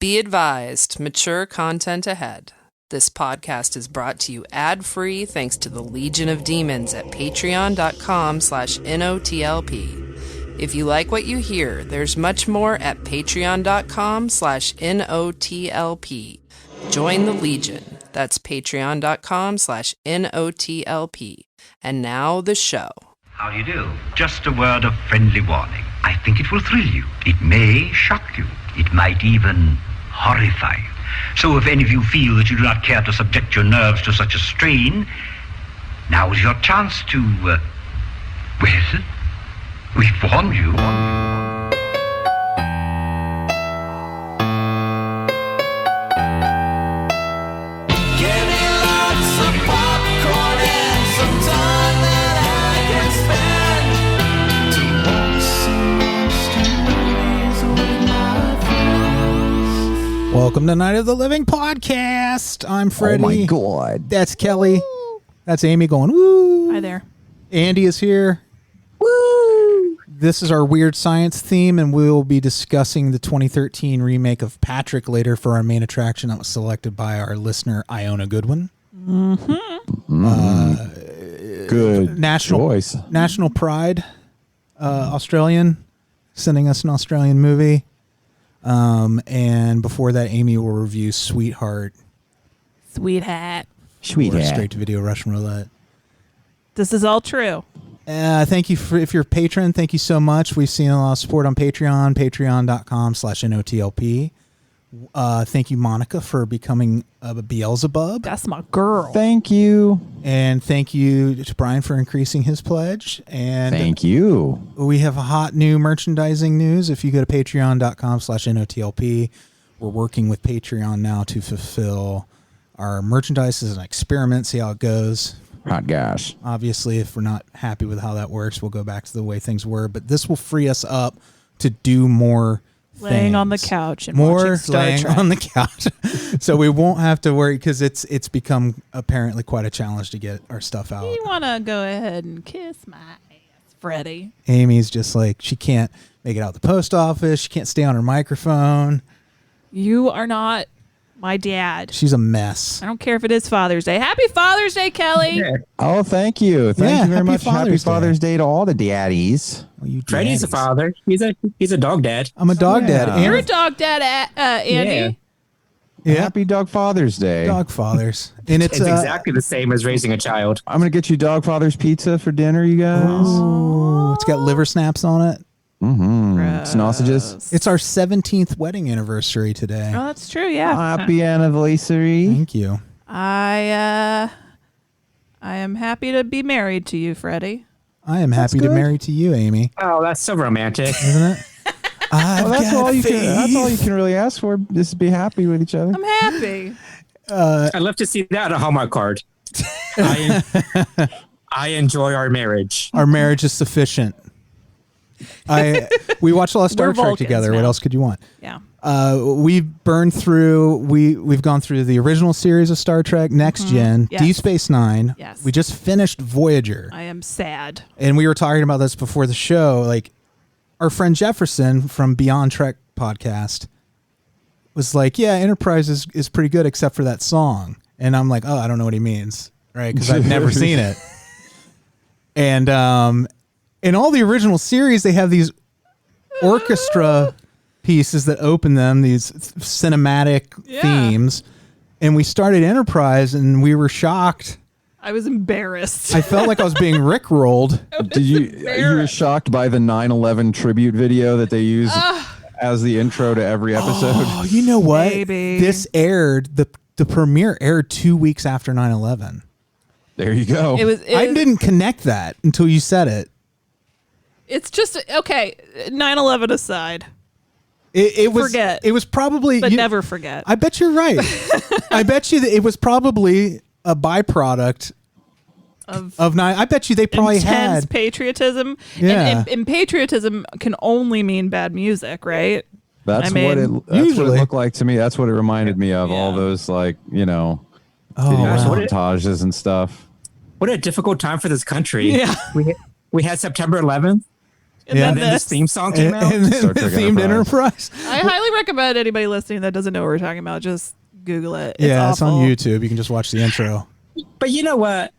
Be advised, mature content ahead. This podcast is brought to you ad-free thanks to the Legion of Demons at patreon.com/NOTLP. If you like what you hear, there's much more at patreon.com/NOTLP. Join the Legion. That's patreon.com/NOTLP. And now the show. How do you do? Just a word of friendly warning. I think it will thrill you. It may shock you. It might even horrify you. So if any of you feel that you do not care to subject your nerves to such a strain, now is your chance to, well, we've warned you. Welcome to Night of the Living Podcast. I'm Freddy. Oh my God. That's Kelley. That's Amy going, woo. Hi there. Andy is here. Woo! This is our weird science theme, and we will be discussing the 2013 remake of Patrick later for our main attraction that was selected by our listener, Iona Goodwin. Good National voice. National Pride, Australian, sending us an Australian movie. And before that, Amy will review Sweetheart. Sweetheart. Or Straight-to-Video Russian Roulette. This is all true. Thank you if you're a patron. Thank you so much. We've seen a lot of support on Patreon, patreon.com/NOTLP. Thank you, Monica, for becoming a Beelzebub. That's my girl. Thank you. And thank you to Brian for increasing his pledge. And Thank you. we have a hot new merchandising news. If you go to patreon.com/NOTLP, we're working with Patreon now to fulfill our merchandise as an experiment, see how it goes. Hot gosh. Obviously, if we're not happy with how that works, we'll go back to the way things were. But this will free us up to do more Laying on the things. couch and More watching Star laying Trek. on the couch. So we won't have to worry because it's become apparently quite a challenge to get our stuff out. You want to go ahead and kiss my ass, Freddy. Amy's just like, she can't make it out the post office. She can't stay on her microphone. You are not my dad. She's a mess. I don't care if it is Father's Day. Happy Father's Day, Kelley. Yeah. Oh, thank you. Thank you very happy much. Happy Father's Father's Day to all the daddies. Well, you Freddy's a daddies. father. He's a dog dad. I'm a dog dad. Yeah. And You're a dog dad, Andy. yeah, Happy Dog Father's Day. dog fathers. And It's exactly the same as raising a child. I'm going to get you Dog Father's pizza for dinner, you guys. Ooh, it's got liver snaps on it. Sausages. It's our 17th wedding anniversary today. Oh, that's true. Yeah. Happy anniversary. Thank you. I am happy to be married to you, Freddy. I am happy to good. marry to you, Amy. Oh, that's so romantic. Isn't it? I've Well, that's got all you can. That's all you faith. can really ask for. Just to be happy with each other. I'm happy. I'd love to see that on a Hallmark card. I enjoy our marriage. Our marriage is sufficient. We watched a lot of Star We're Trek Vulcans together. What now. else could you want? Yeah. We've burned through. We've gone through the original series of Star Trek, Next Gen, Yes. Deep Space Nine. Yes. We just finished Voyager, I am sad. and we were talking about this before the show. Like, our friend Jefferson from Beyond Trek podcast was like, "Yeah, Enterprise is pretty good, except for that song." And I'm like, "Oh, I don't know what he means, right? Because I've never seen it." And in all the original series, they have these orchestra pieces that open them, these cinematic themes. And we started Enterprise, and we were shocked. I was embarrassed. I felt like I was being rickrolled. Did you were shocked by the 9/11 tribute video that they used as the intro to every episode? Oh, you know what? Baby. This aired, the premiere aired 2 weeks after 9/11. There you go. It was. I didn't connect that until you said it. It's just okay. 9/11 aside, It was. Forget. It was probably. but never forget. I bet you're right. I bet you that it was probably a byproduct of nine. I bet you they probably intense had. patriotism. Yeah. And patriotism can only mean bad music, right? That's I mean, what it usually. looked like to me. That's what it reminded me of. All Yeah. those video wow. montages and stuff. What a difficult time for this country. Yeah. We had September 11th. And Yeah. then And then this theme song came out. And then Star the Trek themed Enterprise. Enterprise. I highly recommend anybody listening that doesn't know what we're talking about. Just Google it. It's Yeah, it's awful. on YouTube. You can just watch the intro. But you know what?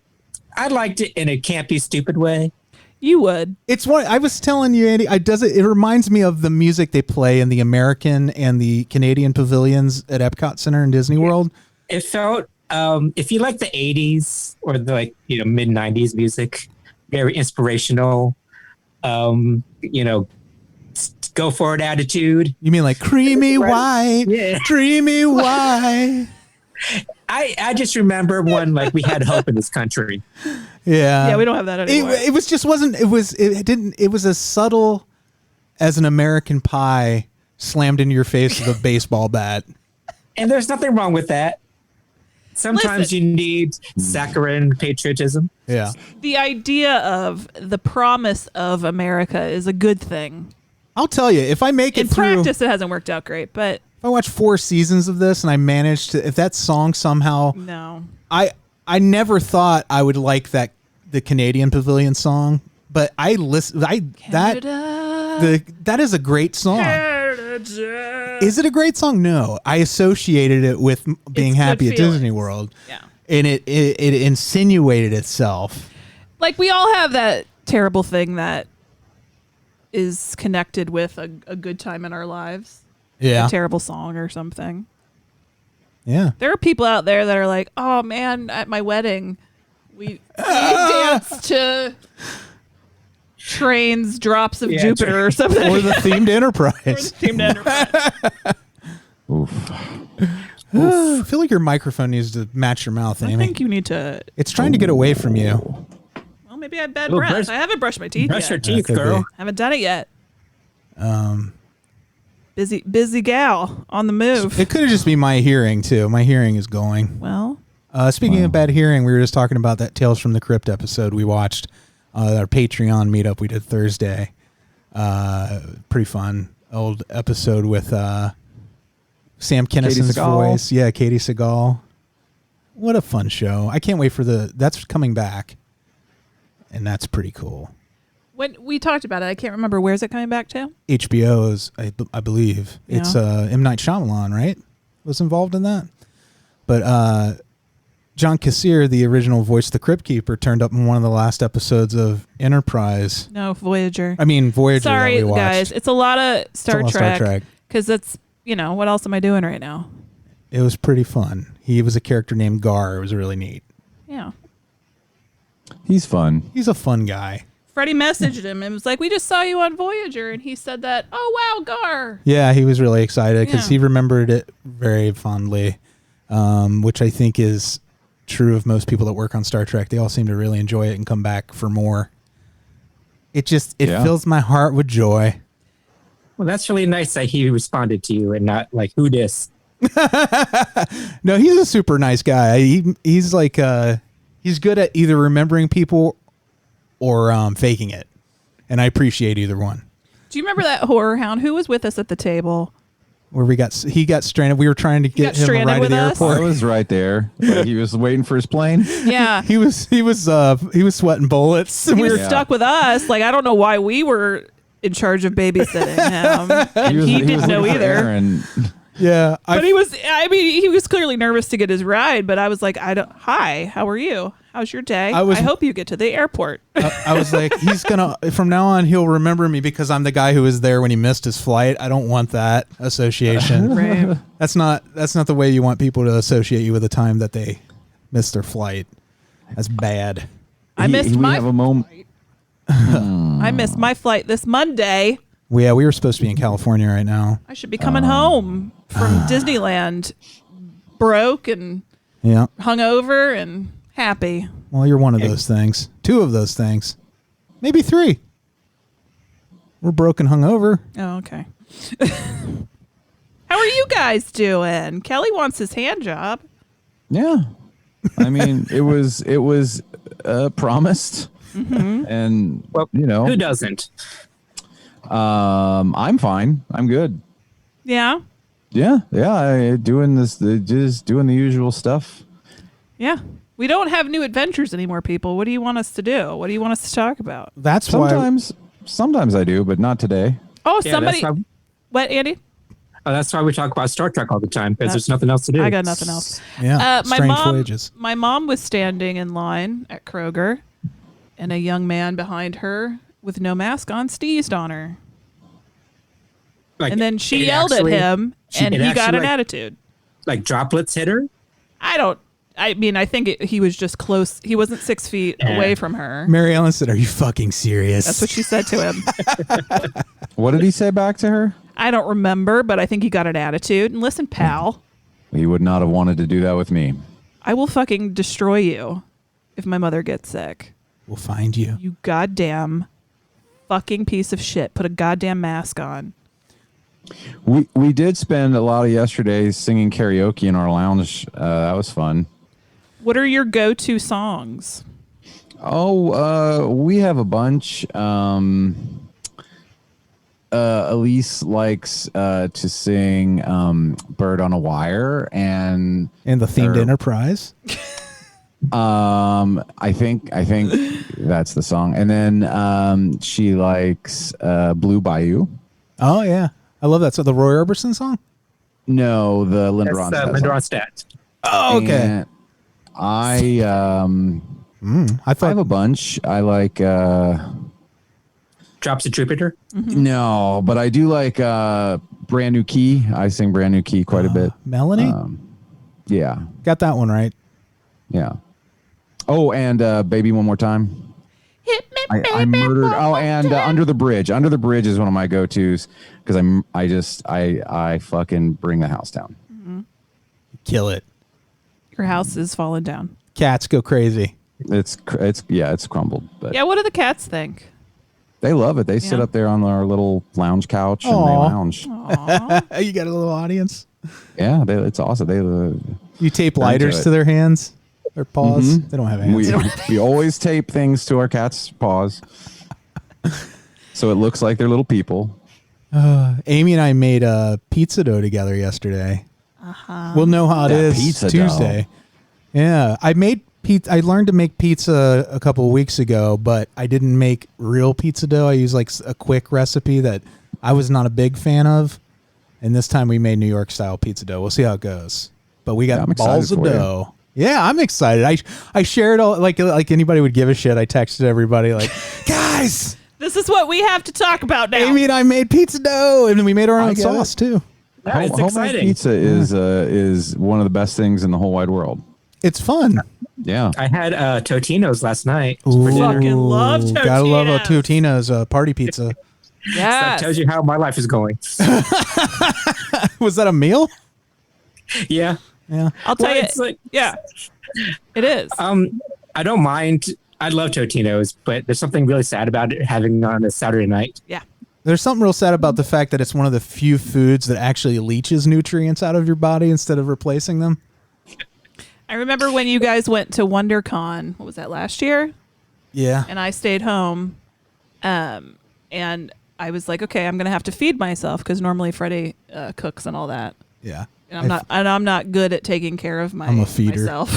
I liked it in a campy, stupid way. You would. It's one I was telling you, Andy. It reminds me of the music they play in the American and the Canadian pavilions at Epcot Center in Disney World. It felt, if you like the 80s or the mid 90s music, very inspirational, go for it attitude. You mean like creamy white, Yeah. dreamy white? I just remember when we had hope in this country. Yeah, Yeah, we don't have that anymore. It was just wasn't. It didn't. It was as subtle as an American pie slammed into your face with a baseball bat. And there's nothing wrong with that. Sometimes Listen. you need saccharine patriotism. Yeah, The idea of the promise of America is a good thing. I'll tell you, if I make In it through, practice, it hasn't worked out great, but if I watch 4 seasons of this and I manage to, if that song somehow, no. I never thought I would like the Canadian Pavilion song, but I listen. That is a great song. Is it a great song? No, I associated it with being It's good happy at feelings. Disney World. Yeah. And it insinuated itself. Like, we all have that terrible thing that is connected with a good time in our lives. Yeah. A terrible song or something. Yeah. There are people out there that are like, oh man, at my wedding, we danced to Train's Drops of Yeah, Jupiter or something. Or the themed Enterprise. Themed Enterprise. Oof. I feel like your microphone needs to match your mouth, I Amy. think you need to. It's trying to get away from you. Well, maybe I have bad Well, breath. brush- I haven't brushed my teeth Brush your yet. teeth, could girl. be. Haven't done it yet. Busy gal on the move. It could just be my hearing too. My hearing is going. Well, Speaking of bad hearing, we were just talking about that Tales from the Crypt episode we watched. Our Patreon meetup we did Thursday. Pretty fun old episode with Sam Kinnison's Seagal. voice. Yeah, Katie Seagal. What a fun show. I can't wait for that's coming back. And that's pretty cool. when we talked about it, I can't remember, where's it coming back to? HBO's, I believe. Yeah. It's M. Night Shyamalan, right? Was involved in that. But John Kassir, the original voice of the Crypt Keeper, turned up in one of the last episodes of Enterprise. No, Voyager. I mean, Voyager. Sorry, that we watched. guys. It's a lot of Star a lot of Star Trek. Trek. Because that's, what else am I doing right now? It was pretty fun. He was a character named Gar. It was really neat. Yeah. He's fun. He's a fun guy. Freddie messaged him and was like, we just saw you on Voyager. And he said that, oh, wow, Gar. Yeah, he was really excited because Yeah. he remembered it very fondly, which I think is true of most people that work on Star Trek. They all seem to really enjoy it and come back for more. It Yeah. fills my heart with joy. Well, that's really nice that he responded to you and not like, who dis? No, he's a super nice guy. He's like he's good at either remembering people or faking it, and I appreciate either one. Do you remember that horror hound? Who was with us at the table? Where he got stranded. We were trying to got get him a stranded ride to with the us? I airport. was right there. Like, he was waiting for his plane. Yeah. He was sweating bullets. He was Yeah. stuck with us. Like, I don't know why we were in charge of babysitting him. And he didn't know looking for either. Aaron. Yeah, But he was clearly nervous to get his ride, but I was like, hi, how are you? How's your day? I hope you get to the airport. I was like, he's gonna from now on he'll remember me because I'm the guy who was there when he missed his flight. I don't want that association. Right. That's not the way you want people to associate you with the time that they missed their flight. That's bad. I missed we my have a moment. I missed my flight this Monday. Yeah, we were supposed to be in California right now. I should be coming home from Disneyland broke and Yeah. hungover and happy. Well, you're one of those things. 2 of those things. Maybe 3. We're broken hungover. Oh, okay. How are you guys doing? Kelley wants his hand job. Yeah. I mean, it was promised. And, Well, who doesn't? I'm fine. I'm good. Yeah. Yeah. Doing just doing the usual stuff. Yeah. We don't have new adventures anymore, people. What do you want us to do? What do you want us to talk about? That's why Sometimes Sometimes I do, but not today. Oh, somebody. What, Andy? Oh, that's why we talk about Star Trek all the time, because there's nothing else to do. I got nothing else. Yeah, strange voyages. My mom was standing in line at Kroger, and a young man behind her with no mask on sneezed on her. Like, and then she yelled at him, and he got an attitude. Like droplets hit her? I mean, I think he was just close. He wasn't 6 feet away from her. Mary Ellen said, "Are you fucking serious?" That's what she said to him. What did he say back to her? I don't remember, but I think he got an attitude. And listen, pal. He would not have wanted to do that with me. I will fucking destroy you if my mother gets sick. We'll find you. You goddamn fucking piece of shit. Put a goddamn mask on. We did spend a lot of yesterday singing karaoke in our lounge. That was fun. What are your go-to songs? Oh, we have a bunch. Alise likes to sing "Bird on a Wire" and the themed Enterprise. I think that's the song. And then she likes "Blue Bayou." Oh yeah, I love that. So the Roy Orbison song? No, the Linda Ronstadt. Oh, okay. And I have a bunch. I like Drops of Jupiter. Mm-hmm. No, but I do like Brand New Key. I sing Brand New Key quite a bit. Melanie? Yeah. Got that one right. Yeah. Oh, and Baby One More Time. Hit me, baby. I murdered. Oh, and Under the Bridge. Under the Bridge is one of my go-tos because I fucking bring the house down. Mm-hmm. Kill it. Your house is falling down. Cats go crazy. It's crumbled. But yeah, what do the cats think? they love it. They sit up there on our little lounge couch and they lounge. You got a little audience. Yeah, it's awesome. You tape lighters to their hands, their paws. Mm-hmm. They don't have hands. We always tape things to our cat's paws, so it looks like they're little people. Amy and I made a pizza dough together yesterday. We'll know how it is pizza Tuesday. dough. Yeah, I made pizza. I learned to make pizza a couple of weeks ago, but I didn't make real pizza dough. I used like a quick recipe that I was not a big fan of. And this time we made New York style pizza dough. We'll see how it goes. But we got balls of dough. Yeah, I'm excited. I shared all like anybody would give a shit. I texted everybody like, guys, this is what we have to talk about now. Amy and I made pizza dough, and we made our own sauce too. Yeah, it's homemade exciting. pizza is one of the best things in the whole wide world. It's fun. Yeah. I had Totino's last night. Ooh, fucking love Totino's. Gotta love a Totino's party pizza. Yeah, That tells you how my life is going. Was that a meal? Yeah. Yeah. I'll tell you. It's like, yeah, it is. I don't mind. I love Totino's, but there's something really sad about it having on a Saturday night. Yeah. There's something real sad about the fact that it's one of the few foods that actually leaches nutrients out of your body instead of replacing them. I remember when you guys went to WonderCon. What was that, last year? Yeah. And I stayed home, and I was like, okay, I'm gonna have to feed myself because normally Freddy cooks and all that. Yeah. And I'm not good at taking care of I'm a feeder. myself.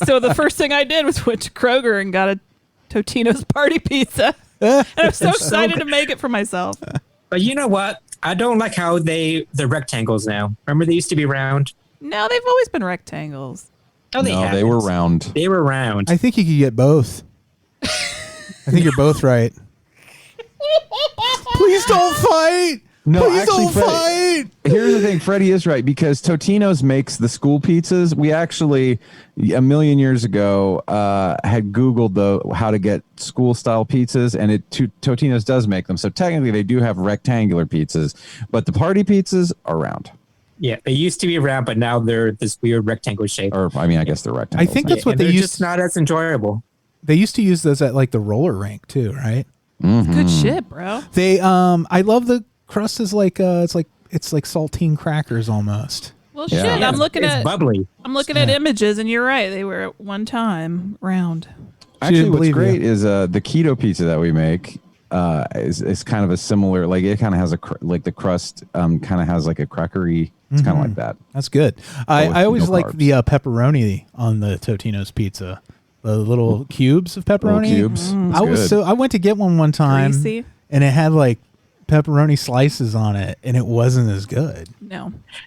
So the first thing I did was went to Kroger and got a Totino's party pizza. And I'm so excited to make it for myself. But you know what? I don't like how they're rectangles now. Remember they used to be round? No, they've always been rectangles. No, They were round. They were round. I think you could get both. I think you're both right. Please don't fight. No, Please actually, don't fight. Here's the thing. Freddie is right because Totino's makes the school pizzas. We actually, a million years ago, had Googled how to get school style pizzas, and Totino's does make them. So technically, they do have rectangular pizzas, but the party pizzas are round. Yeah, they used to be round, but now they're this weird rectangle shape. Or I mean, I guess they're rectangles. I think that's what they're they used. just not as enjoyable. They used to use those at like the roller rink too, right? Mm-hmm. Good shit, bro. They I love the crust is like it's like saltine crackers almost. Well, Yeah. shit. Yeah, I'm looking it's at bubbly. I'm looking at images, and you're right. They were at one time round. Actually, didn't what's believe great you. is the keto pizza that we make is kind of a similar. Like it kind of has the crust kind of has like a crackery. It's kind of like that. That's good. with I always no like carbs. the pepperoni on the Totino's pizza. the little cubes of pepperoni. Little cubes. It's good. I went to get one time, Greasy. and it had like pepperoni slices on it, and it wasn't as good.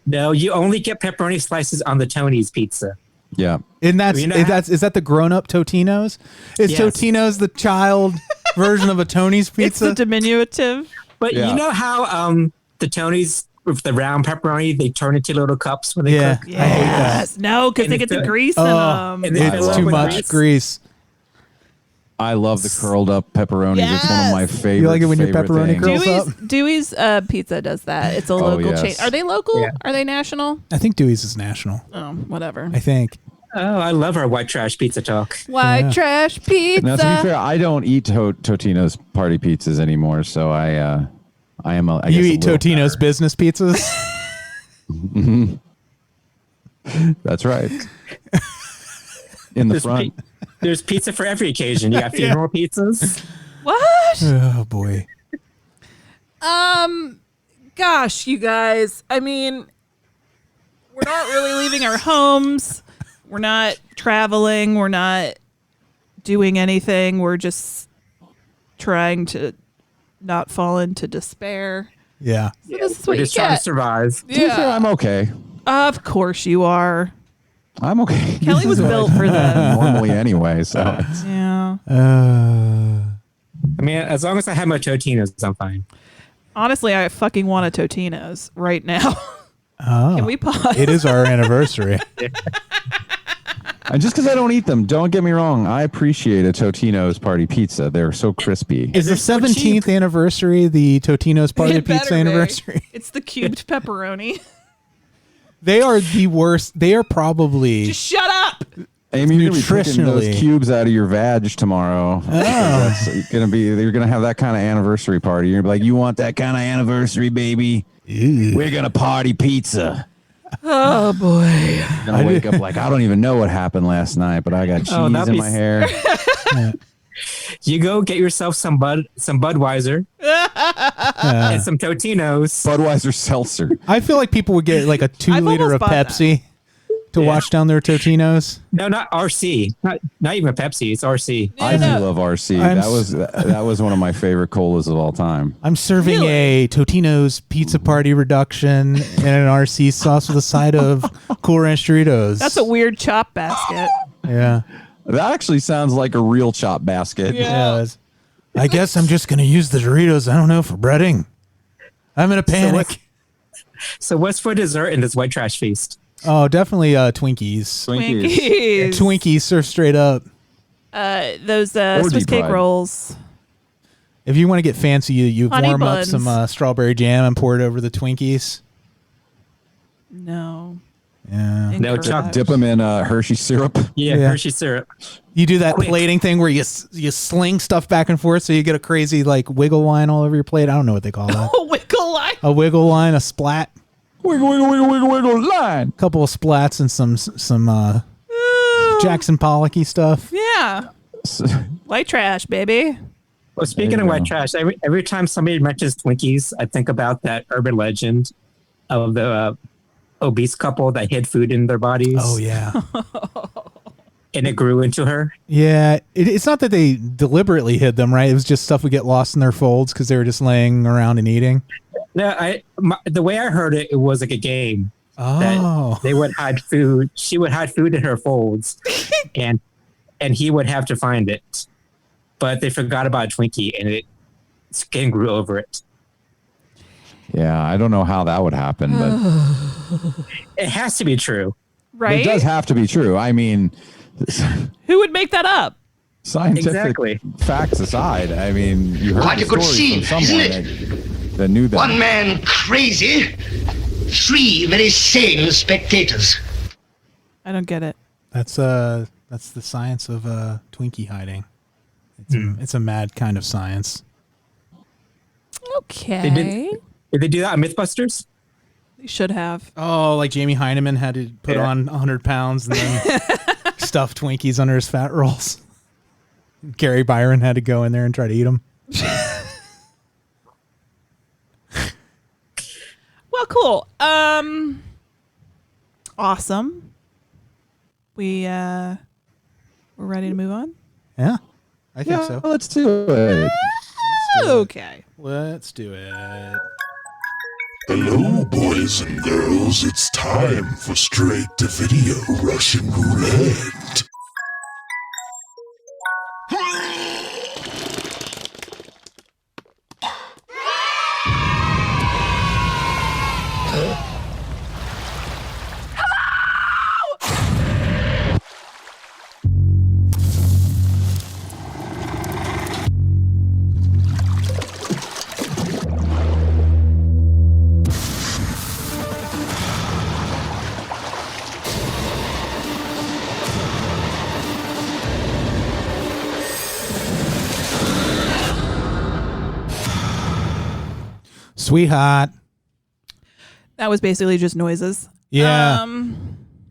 No, you only get pepperoni slices on the Tony's pizza. Yeah. And is that the grown-up Totino's? Is Yes. Totino's the child version of a Tony's It's pizza? the diminutive. But Yeah. you know how the Tony's with the round pepperoni, they turn into little cups when they Yeah. cook? I hate that. Yes. No, because And they get the it's- grease in them. and they fill It's up too with much grease. I love the curled up pepperoni. It's one of my Yes. favorite. You like it when your favorite pepperoni things. curls? Dewey's Pizza does that. It's a local yes. chain. Are they local? Yeah. Are they national? I think Dewey's is national. Oh, whatever. I think. Oh, I love our white trash pizza talk. White trash pizza. Now, to be fair, I don't eat Totino's party pizzas anymore, so I am. I You guess eat Totino's business pizzas? That's right. In the There's, front. there's pizza for every occasion. You got funeral pizzas. What? Oh boy. Gosh, you guys. I mean, we're not really leaving our homes. We're not traveling. We're not doing anything. We're just trying to not fall into despair. Yeah. So this is We're what you just trying to get. survive. To be fair, Yeah. I'm okay. Of course you are. I'm okay. Kelley was built for this. Normally anyway, so it's, Yeah. I mean, as long as I have my Totino's, I'm fine. Honestly, I fucking want a Totino's right now. Oh. Can we pause? It is our anniversary. and just because I don't eat them, don't get me wrong. I appreciate a Totino's party pizza. They're so crispy. Is the They're so 17th cheap. anniversary the Totino's Party It better Pizza be. anniversary? It's the cubed pepperoni. They are the worst. They are probably. Just shut up. Amy, you're gonna be picking those Nutritionally. cubes out of your vag tomorrow. That's gonna be. You're gonna have that kind of anniversary party. You're gonna be like, you want that kind of anniversary, baby? We're gonna party pizza. Oh boy. You're gonna wake up like, I don't even know what happened last night, but I got cheese that'd in be my hair. You go get yourself some Budweiser and some Totino's. Budweiser seltzer. I feel like people would get like a 2 I've liter almost of bought that. Pepsi to wash down their Totino's. No, not RC. Not even Pepsi. It's RC. I No. do love RC. I'm That was one of my favorite colas of all time. I'm serving Really? a Totino's Pizza Party reduction and an RC sauce with a side of Cool Ranch Doritos. That's a weird chop basket. Yeah. That actually sounds like a real chop basket. Yeah. I guess I'm just going to use the Doritos, I don't know, for breading. I'm in a panic. So what's for dessert in this white trash feast? Oh, definitely Twinkies. Twinkies. Twinkies served straight up. Those Or Swiss deep cake fried. rolls. If you want to get fancy, you Honey warm buns. up some strawberry jam and pour it over the Twinkies. No. Yeah. No, Incorrect. Chuck, Dip them in Hershey syrup. Yeah, Yeah. Hershey syrup. You do that Quick. plating thing where you sling stuff back and forth so you get a crazy like wiggle line all over your plate. I don't know what they call that. Oh, wiggle line. A wiggle line, a splat, Wiggle, wiggle, wiggle, wiggle, wiggle, line. couple of splats and some Jackson Pollocky stuff. Yeah. White trash, baby. Well, speaking There of you white go. trash, every time somebody mentions Twinkies, I think about that urban legend of the obese couple that hid food in their bodies. Oh yeah, And it grew into her. yeah. It's not that they deliberately hid them, right? It was just stuff would get lost in their folds because they were just laying around and eating. No, the way I heard it, it was like a game. Oh, They would hide food. She would hide food in her folds, and he would have to find it. But they forgot about Twinkie, and skin grew over it. Yeah, I don't know how that would happen, but It has to be true. Right? it does have to be true. I mean, Who would make that up? scientific Exactly. facts aside, I mean, you heard Quite the a good story scene, from someone isn't that knew that. One man crazy, 3 very sane spectators. I don't get it. that's the science of Twinkie hiding. It's a mad kind of science. Okay. Did they do that on MythBusters? They should have. Oh, like Jamie Heineman had to put Yeah. on 100 pounds and then stuff Twinkies under his fat rolls. Gary Byron had to go in there and try to eat them. Well, cool. Awesome. We We're ready to move on? Yeah, I think so. Let's do it. Okay. Let's do it. Hello, boys and girls. It's time for Straight-to-Video Russian Roulette. Sweetheart. That was basically just noises. Yeah.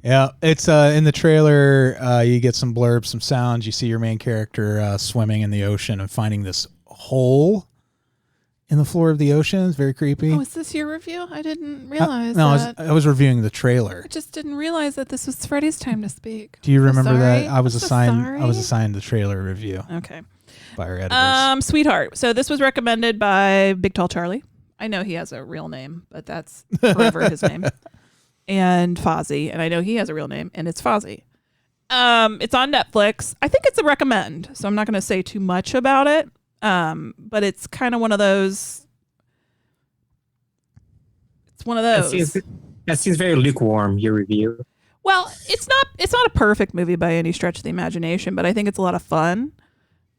Yeah. It's in the trailer, you get some blurbs, some sounds. You see your main character swimming in the ocean and finding this hole in the floor of the ocean. It's very creepy. Oh, is this your review? I didn't realize no, that. I was reviewing the trailer. I just didn't realize that this was Freddy's time to speak. Do you remember that? Sorry. I was I'm so assigned sorry. I was assigned the trailer review Okay. by our editors. Sweetheart. So this was recommended by Big Tall Charlie. I know he has a real name, but that's forever his name. And Fozzie, and I know he has a real name, and it's Fozzie. It's on Netflix. I think it's a recommend, so I'm not going to say too much about it. But it's kind of one of those. It's one of those. That seems very lukewarm, your review. Well, it's not a perfect movie by any stretch of the imagination, but I think it's a lot of fun.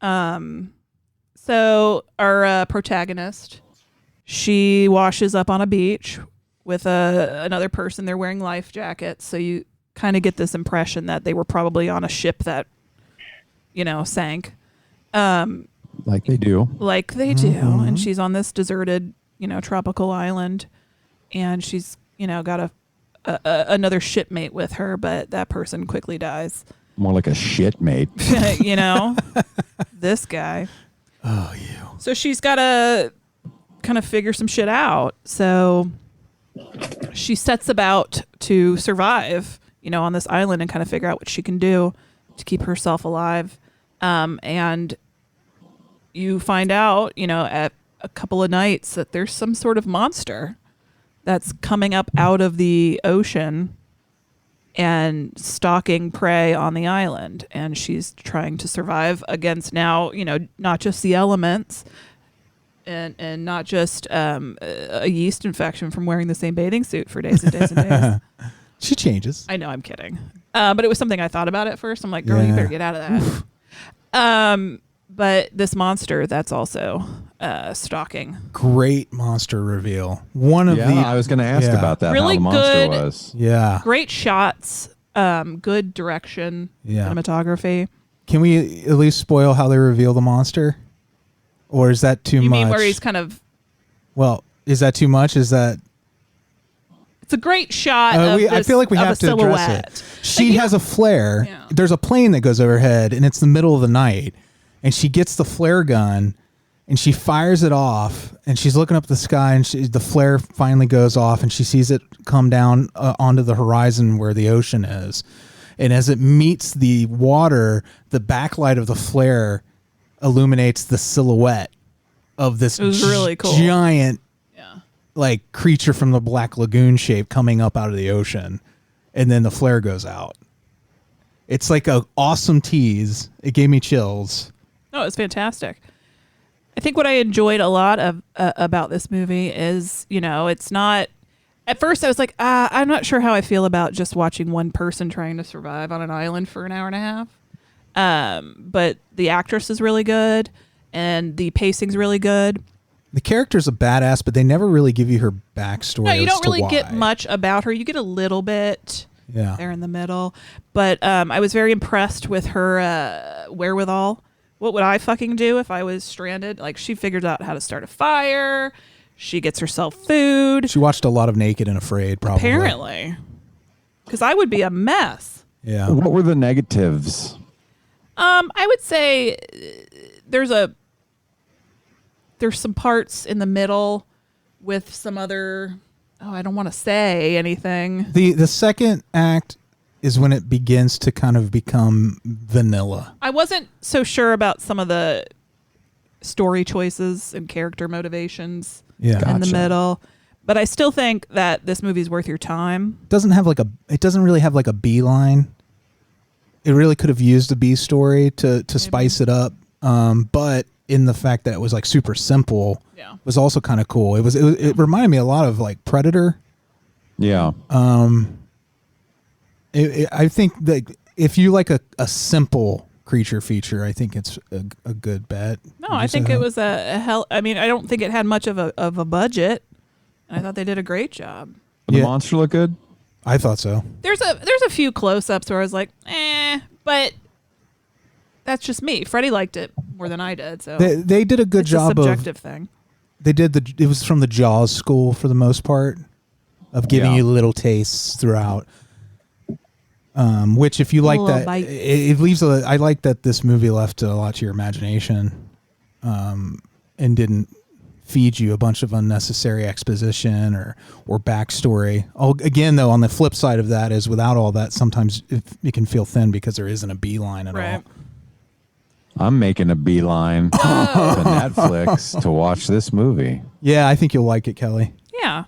So our protagonist, she washes up on a beach with another person. They're wearing life jackets, so you kind of get this impression that they were probably on a ship that, sank. Like they do. Like they do. And she's on this deserted, tropical island, and she's, got another shipmate with her, but that person quickly dies. More like a shit mate. This guy. Oh, you. So she's got to kind of figure some shit out. So she sets about to survive, on this island and kind of figure out what she can do to keep herself alive. And you find out, at a couple of nights that there's some sort of monster that's coming up out of the ocean and stalking prey on the island. And she's trying to survive against now, not just the elements and not just a yeast infection from wearing the same bathing suit for days and days and days. She changes. I know, I'm kidding. But it was something I thought about at first. I'm like, girl, you better get out of that. But this monster that's also stalking. Great monster reveal. I was going to ask about that. Really how the monster good. Was. Yeah. Great shots. Good direction. Yeah. Cinematography. Can we at least spoil how they reveal the monster? Or is that too much? You mean where he's kind of... Well, is that too much? Is that... It's a great shot I feel like we have to silhouette. address it. She has a flare. Yeah. There's a plane that goes overhead, and it's the middle of the night. And she gets the flare gun, and she fires it off, and she's looking up at the sky, and the flare finally goes off, and she sees it come down onto the horizon where the ocean is. And as it meets the water, the backlight of the flare illuminates the silhouette of this really cool. giant creature from the Black Lagoon shape coming up out of the ocean, and then the flare goes out. It's like an awesome tease. It gave me chills. Oh, it's fantastic. I think what I enjoyed a lot of about this movie is, it's not... At first, I was like, I'm not sure how I feel about just watching one person trying to survive on an island for an hour and a half. But the actress is really good, and the pacing's really good. The character's a badass, but they never really give you her backstory. No, you don't as to really why. get much about her. You get a little bit Yeah. there in the middle. But I was very impressed with her wherewithal. What would I fucking do if I was stranded? Like, she figures out how to start a fire. She gets herself food. She watched a lot of Naked and Afraid, probably. Apparently. Because I would be a mess. Yeah. What were the negatives? I would say there's some parts in the middle with some other... Oh, I don't want to say anything. The second act is when it begins to kind of become vanilla. I wasn't so sure about some of the story choices and character motivations Yeah. in the middle, but I still think that this movie's worth your time. It doesn't really have like a B line. It really could have used a B story to spice it up. But in the fact that it was like super simple was also kind of cool. It reminded me a lot of like Predator. Yeah. I think that if you like a simple creature feature, I think it's a good bet. No, I think it was a hell. I mean, I don't think it had much of a budget. I thought they did a great job. Did the monster look good? I thought so. There's a few close-ups where I was like, but that's just me. Freddie liked it more than I did, so They did a good it's job a subjective thing. They did it was from the Jaws school for the most part of giving you little tastes throughout. Which if you like that, it leaves I like that this movie left a lot to your imagination, and didn't feed you a bunch of unnecessary exposition or backstory. Again, though, on the flip side of that is without all that, sometimes it can feel thin because there isn't a beeline at all. I'm making a beeline to Netflix to watch this movie. Yeah, I think you'll like it, Kelley. Yeah.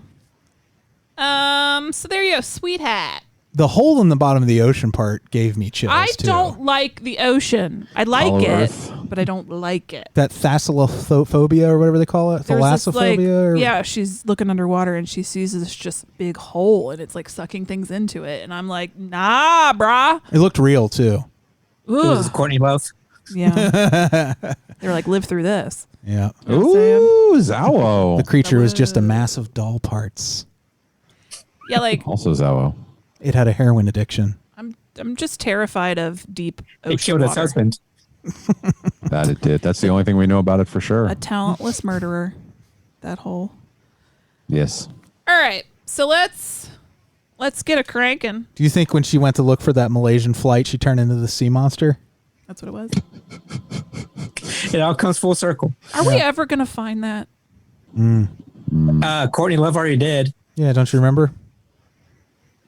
So there you go, Sweetheart. The hole in the bottom of the ocean part gave me chills, I too. don't like the ocean. I like it, Earth. but I don't like it. That thalassophobia or whatever they call it. There's this, Thalassophobia? she's looking underwater and she sees this just big hole and it's like sucking things into it. And I'm like, nah, brah. It looked real, too. It was Courtney Love. Yeah. They're like, live through this. Yeah. You know what I'm saying? Ooh, Zawo. The creature was just a mass of doll parts. Yeah, like Also Zawo. It had a heroin addiction. I'm just terrified of deep ocean It killed his water. husband. That it did. That's the only thing we know about it for sure. A talentless murderer. That hole. Yes. All right, so let's get a cranking. Do you think when she went to look for that Malaysian flight, she turned into the sea monster? That's what it was. It all comes full circle. Are we ever gonna find that? Courtney Love already did. Yeah, don't you remember?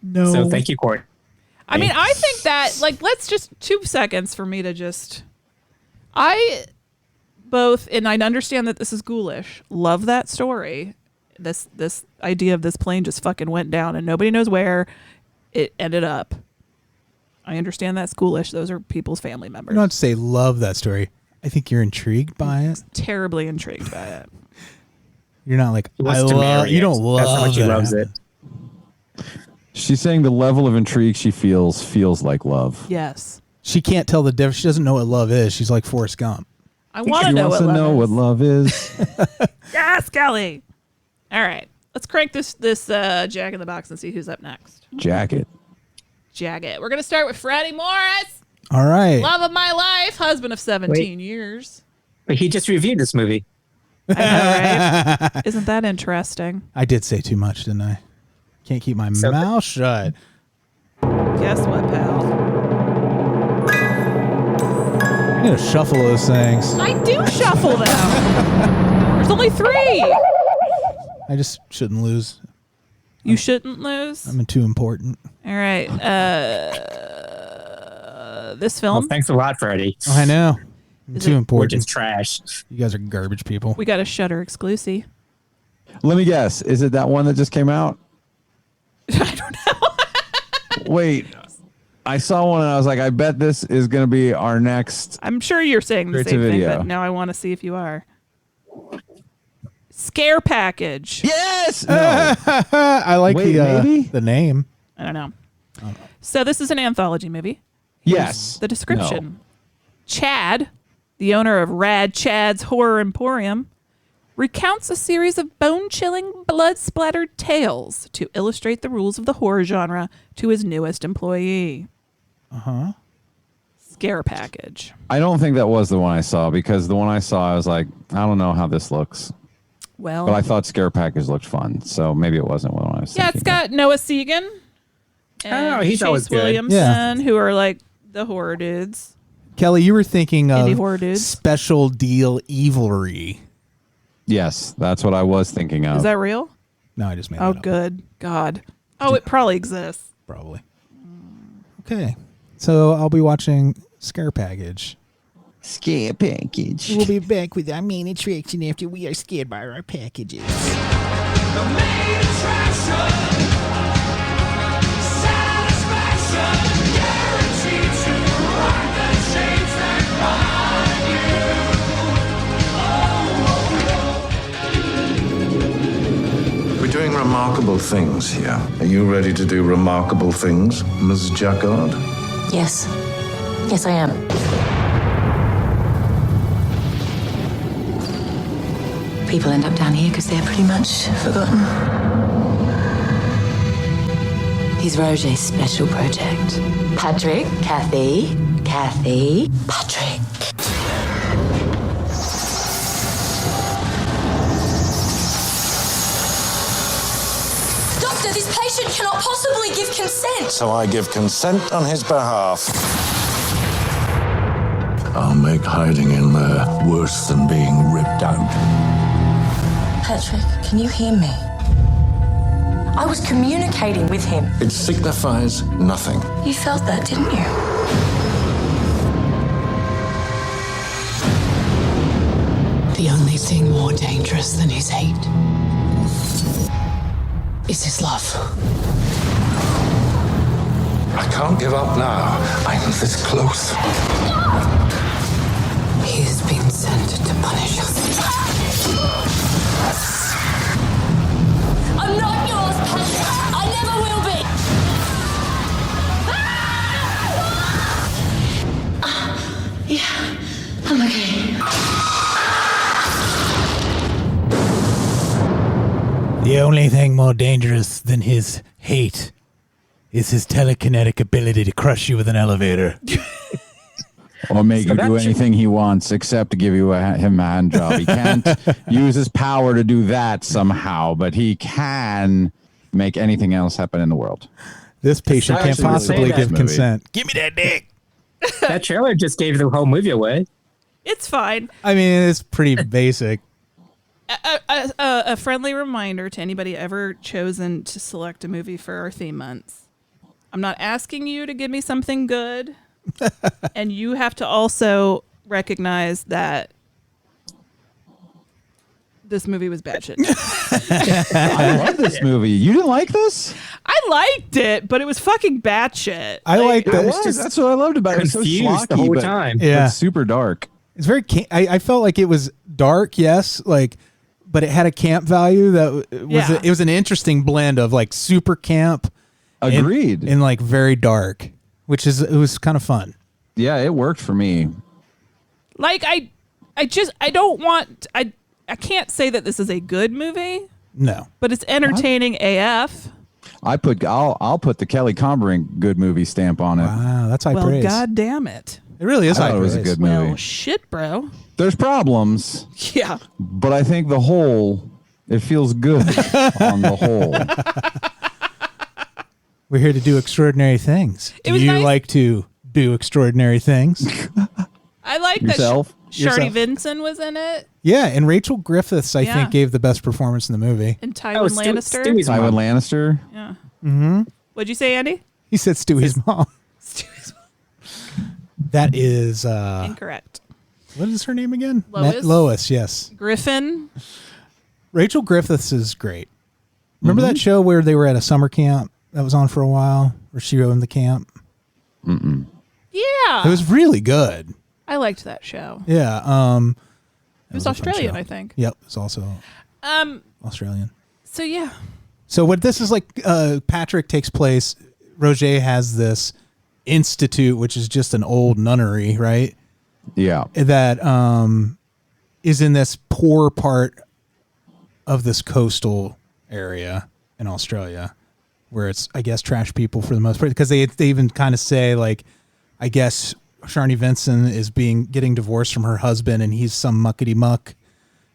No. So thank you, Courtney. I mean, I think that, like, let's just 2 seconds for me to just. I both, and I understand that this is ghoulish, love that story. This idea of this plane just fucking went down and nobody knows where it ended up. I understand that's ghoulish. Those are people's family members. You don't have to say love that story. I think you're intrigued by it. Terribly intrigued by it. You're not like, He wants to marry you it. don't love That's how much he that. loves it. She's saying the level of intrigue she feels like love. Yes. She can't tell the difference. She doesn't know what love is. She's like Forrest Gump. I want to She know wants what to love know is. what love is. Yes, Kelley. All right. Let's crank this Jack in the Box and see who's up next. Jacket. Jacket. We're going to start with Freddy Morris. All right. Love of my life. Husband of 17 years. But he just reviewed this movie. I know, right? Isn't that interesting? I did say too much, didn't I? Can't keep my mouth shut. Guess what, pal? I'm going to shuffle those things. I do shuffle them. There's only 3. I just shouldn't lose. You shouldn't lose. I'm too important. All right. This film, Well, thanks a lot, Freddie. Oh, I know. I'm Is too it- We're important. just trash. You guys are garbage people. we got a Shudder exclusive. Let me guess. Is it that one that just came out? I don't know. Wait. I saw one and I was like, I bet this is going to be our next. I'm sure you're saying the same thing, Straight-to-Video. but now I want to see if you are. Scare Package. Yes. No. I like Wait, maybe? the name. I don't know. So this is an anthology movie. Yes. The description. Chad, the owner of Rad Chad's Horror Emporium, recounts a series of bone-chilling, blood-splattered tales to illustrate the rules of the horror genre to his newest employee. Uh-huh. Scare Package. I don't think that was the one I saw because the one I saw, I was like, I don't know how this looks. Well, But I thought Scare Package looked fun, so maybe it wasn't one I was yeah, thinking it's got Noah Segan and Oh, he's Chase always good. Williamson, Yeah. who are like the horror dudes. Kelly, you were thinking Indie of horror dudes. Special Deal Evilry. Yes, that's what I was thinking of. Is that real? No, I just made Oh, that up. good. God. Oh, it probably exists. Probably. Okay. So I'll be watching Scare Package. Scare Package. We'll be back with our main attraction after we are scared by our packages. The main attraction, satisfaction, guaranteed to rock the chains that bind you. We're doing remarkable things here. Are you ready to do remarkable things, Ms. Jacquard? Yes. Yes, I am. People end up down here because they're pretty much forgotten. He's Roger's special project. Patrick, Kathy, Patrick. Doctor, this patient cannot possibly give consent. So I give consent on his behalf. I'll make hiding in there worse than being ripped out. Patrick, can you hear me? I was communicating with him. It signifies nothing. You felt that, didn't you? The only thing more dangerous than his hate is his love. I can't give up now. I'm this close. He has been sent to punish us. I'm not yours, Patrick. I never will be. Yeah, I'm okay. The only thing more dangerous than his hate is his telekinetic ability to crush you with an elevator. Or make you do anything he wants except to give you him a hand job. He can't use his power to do that somehow, but he can make anything else happen in the world. This patient can't possibly give consent. Give me that dick. That trailer just gave the whole movie away. It's fine. I mean, it's pretty basic. A friendly reminder to anybody ever chosen to select a movie for our theme months. I'm not asking you to give me something good. And you have to also recognize that this movie was bad shit. I love this movie. You didn't like this? I liked it, but it was fucking bad shit. I like that. That's what I loved about it. It was so Confused the schlocky, whole but, time. Yeah. but super dark. It's very. I felt like it was dark, yes, like, but it had a camp value that was. Yeah. It was an interesting blend of like super camp, Agreed. and like very dark, it was kind of fun. Yeah, it worked for me. Like I can't say that this is a good movie, No, but it's entertaining AF. I'll put the Kelley Kombrinck good movie stamp on it. wow, that's high Well, praise. god damn it. It really is I high thought it was praise. a good movie. Well, shit, bro. There's problems, Yeah. but I think the whole, it feels good on the whole. We're here to do extraordinary things. It Do was you nice- like to do extraordinary things? I like Yourself? that Shardy Vinson was in it Yeah, and Rachel Griffiths, I Yeah. think, gave the best performance in the movie. and Tywin Lannister. Stewie's Tywin mom. Lannister. Yeah. Mm-hmm. What'd you say, Andy? He said Stewie's mom. Stewie's That is incorrect. what is her name again? Lois? Lois, yes. Griffin. Rachel Griffiths is great. Remember that show where they were at a summer camp that was on for a while, where she owned the camp? Yeah. It was really good. I liked that show. Yeah. It was Australian, I think. Yep, it's also Australian. So yeah. So what this is like, Patrick takes place. Roger has this institute, which is just an old nunnery, right? Yeah. That is in this poor part of this coastal area in Australia, where it's, I guess, trash people for the most part. Because they even kind of say, like, I guess Sharni Vinson is getting divorced from her husband, and he's some muckety muck.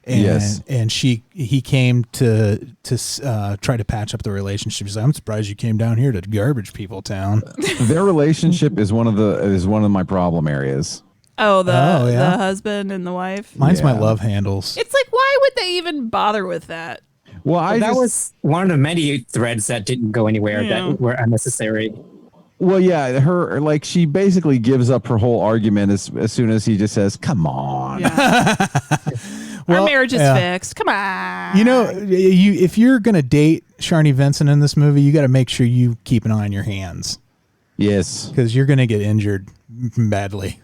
And, Yes. and he came to try to patch up the relationship. She's like, I'm surprised you came down here to garbage people town. Their relationship is one of my problem areas. Oh, yeah? the husband and the wife. Mine's my Yeah. love handles. It's like, why would they even bother with that? Well, That was one of the many threads that didn't go anywhere Yeah. that were unnecessary. Well, yeah, her like she basically gives up her whole argument as soon as he just says, "Come on." Yeah. Well, Our marriage is yeah. fixed. Come on. You know, if you're gonna date Sharni Vincent in this movie, you got to make sure you keep an eye on your hands. Yes, because you're gonna get injured badly.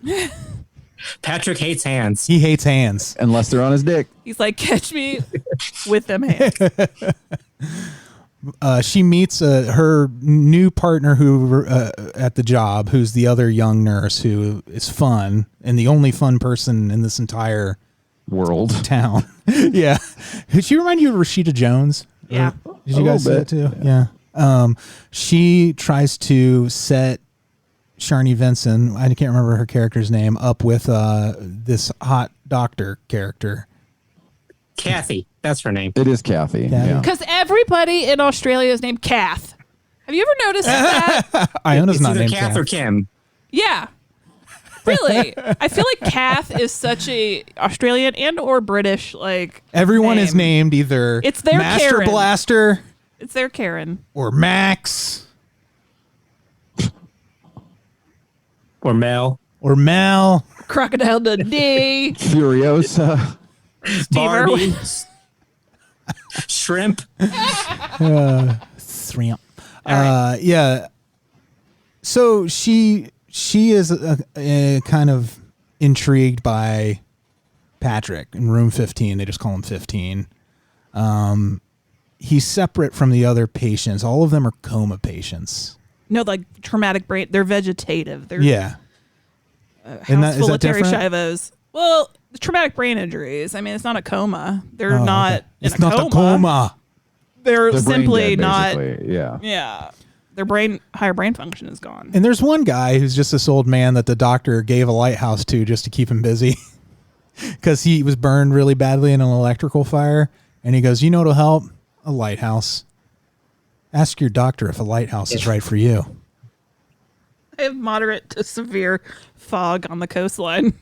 Patrick hates hands. He hates hands unless they're on his dick. He's like, catch me with them hands. She meets her new partner who at the job, who's the other young nurse who is fun and the only fun person in this entire world town. Yeah, did she remind you of Rashida Jones? Yeah, did you guys say that too? Yeah. She tries to set Sharni Vincent, I can't remember her character's name, up with this hot doctor character. Kathy, that's her name. It is Kathy. Yeah. Because everybody in Australia is named Kath. Have you ever noticed that? Iona's It's not either named Kath or Kim. Yeah. Really? I feel like Kath is such a Australian and or British like Everyone name. is named either It's their Master Karen. Blaster It's their Karen. or Max Or Mel. or Mel. Crocodile Dundee. Furiosa. Barbie. Shrimp. Shrimp. Yeah. So she is kind of intrigued by Patrick in room 15. They just call him 15. He's separate from the other patients. All of them are coma patients. No, like traumatic brain. They're vegetative. They're Yeah. house And that- is full that of Terry different? Shivos. Well, the traumatic brain injuries. I mean, it's not a coma. They're Oh, not. okay. In It's a not coma. a coma. They're They're brain simply dead, not. basically. Yeah. Yeah, their higher brain function is gone. And there's one guy who's just this old man that the doctor gave a lighthouse to just to keep him busy because he was burned really badly in an electrical fire. And he goes, you know what'll help? A lighthouse. Ask your doctor if a lighthouse is right for you. I have moderate to severe fog on the coastline.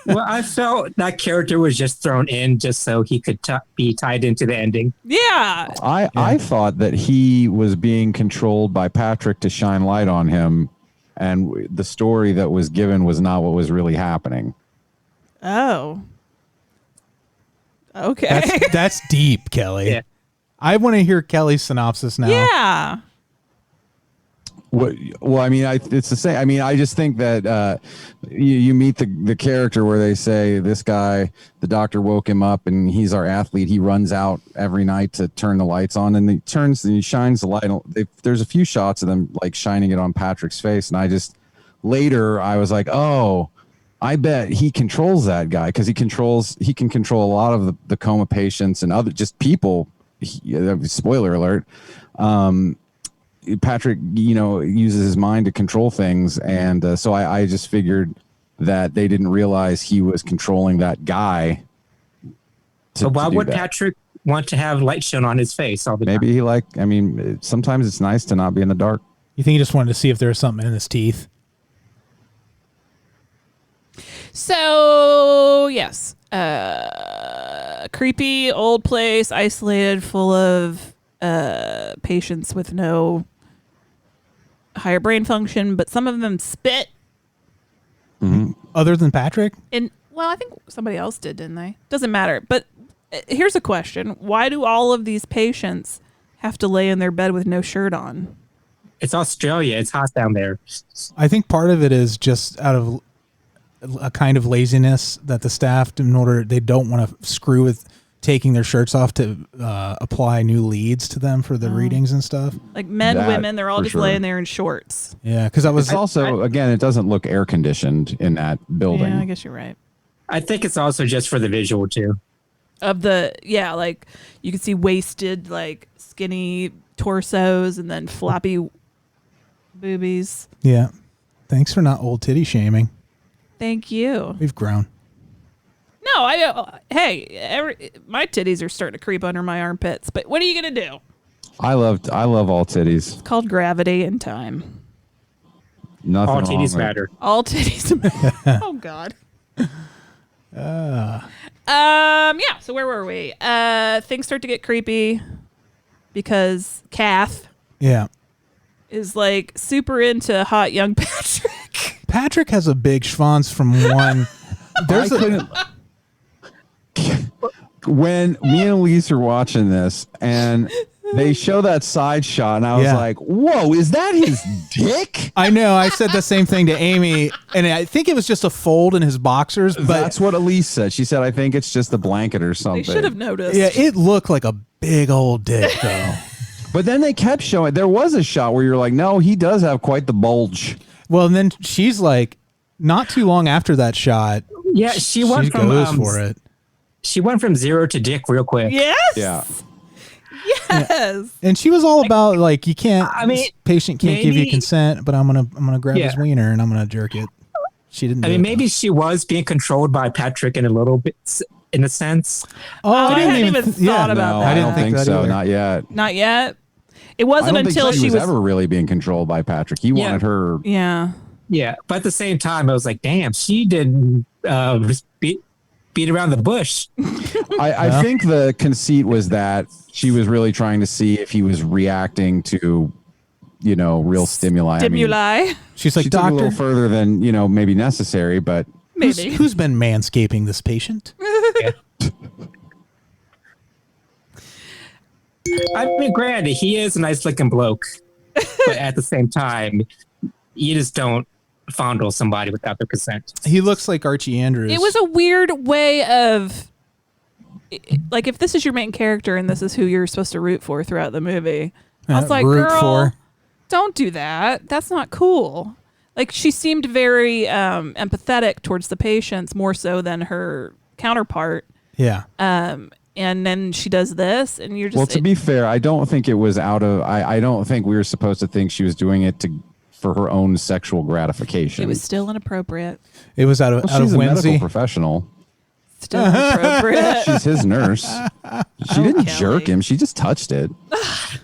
Well, I felt that character was just thrown in just so he could be tied into the ending. Yeah. I thought that he was being controlled by Patrick to shine light on him, and the story that was given was not what was really happening. Oh. Okay. That's deep, Kelley. Yeah. I want to hear Kelly's synopsis now. Yeah. Well, I mean, it's the same. I mean, I just think that you meet the character where they say this guy, the doctor woke him up and he's our athlete. He runs out every night to turn the lights on, and he shines the light. There's a few shots of them like shining it on Patrick's face, and I was like, oh, I bet he controls that guy because he can control a lot of the coma patients and other just people. Spoiler alert. Patrick, uses his mind to control things. And so I just figured that they didn't realize he was controlling that guy. So why would Patrick want to have light shown on his face all the time? Maybe sometimes it's nice to not be in the dark. You think he just wanted to see if there was something in his teeth? So, yes. Creepy old place, isolated, full of patients with no higher brain function, but some of them spit. Mm-hmm. Other than Patrick? And well, I think somebody else did, didn't they? Doesn't matter. But here's a question. Why do all of these patients have to lay in their bed with no shirt on? It's Australia. It's hot down there. I think part of it is just out of a kind of laziness that the staff, they don't want to screw with taking their shirts off to apply new leads to them for the readings and stuff. Like men, women, they're all just laying there in shorts. Yeah, because It's also, again, it doesn't look air conditioned in that building. Yeah, I guess you're right. I think it's also just for the visual too. Like you can see wasted, like skinny torsos and then floppy boobies. Yeah. Thanks for not old titty shaming. Thank you. We've grown. No, my titties are starting to creep under my armpits, but what are you going to do? I love all titties. It's called gravity and time. Nothing All wrong titties with- matter. All titties matter. Oh, God. Yeah, so where were we? Things start to get creepy because Kath, Yeah. is like super into hot young Patrick. Patrick has a big schwanz from one. There's when me and Alise are watching this and they show that side shot, and I was like, whoa, is that his dick? I know. I said the same thing to Amy, and I think it was just a fold in his boxers. But that's what Alise said. She said, I think it's just a blanket or something. They should have noticed. Yeah, it looked like a big old dick, though. But then they kept showing. There was a shot where you're like, no, he does have quite the bulge. Well, and then she's like, not too long after that shot. Yeah, she went from goes for it. She went from zero to dick real quick. Yes. Yeah. Yes. Yeah. And she was all about like, you can't. I mean, patient can't give you consent, but I'm gonna grab his wiener and I'm gonna jerk it. She didn't. I mean, maybe she was being controlled by Patrick in a little bit, in a sense. Oh, I hadn't even thought about that. I don't think so. Either. Not yet. Not yet. It wasn't until she was ever really being controlled by Patrick. He wanted her. Yeah. Yeah, but at the same time, I was like, damn, she didn't beat around the bush. I think the conceit was that she was really trying to see if he was reacting to, real stimuli. Stimuli. She's like, she took doctor, a little further than maybe necessary, but maybe who's been manscaping this patient? I mean, granted, he is a nice looking bloke, but at the same time, you just don't fondle somebody without their consent. He looks like Archie Andrews. It was a weird way of, like, if this is your main character and this is who you're supposed to root for throughout the movie, I was like, girl, don't do that. That's not cool. Like, she seemed very empathetic towards the patients more so than her counterpart. Yeah. And then she does this, and you're just... Well, to be fair, I don't think it was out of... I don't think we were supposed to think she was doing it for her own sexual gratification. It was still inappropriate. It was out of she's a whimsy. medical professional. Still inappropriate. She's his nurse. She didn't jerk him. She just touched it.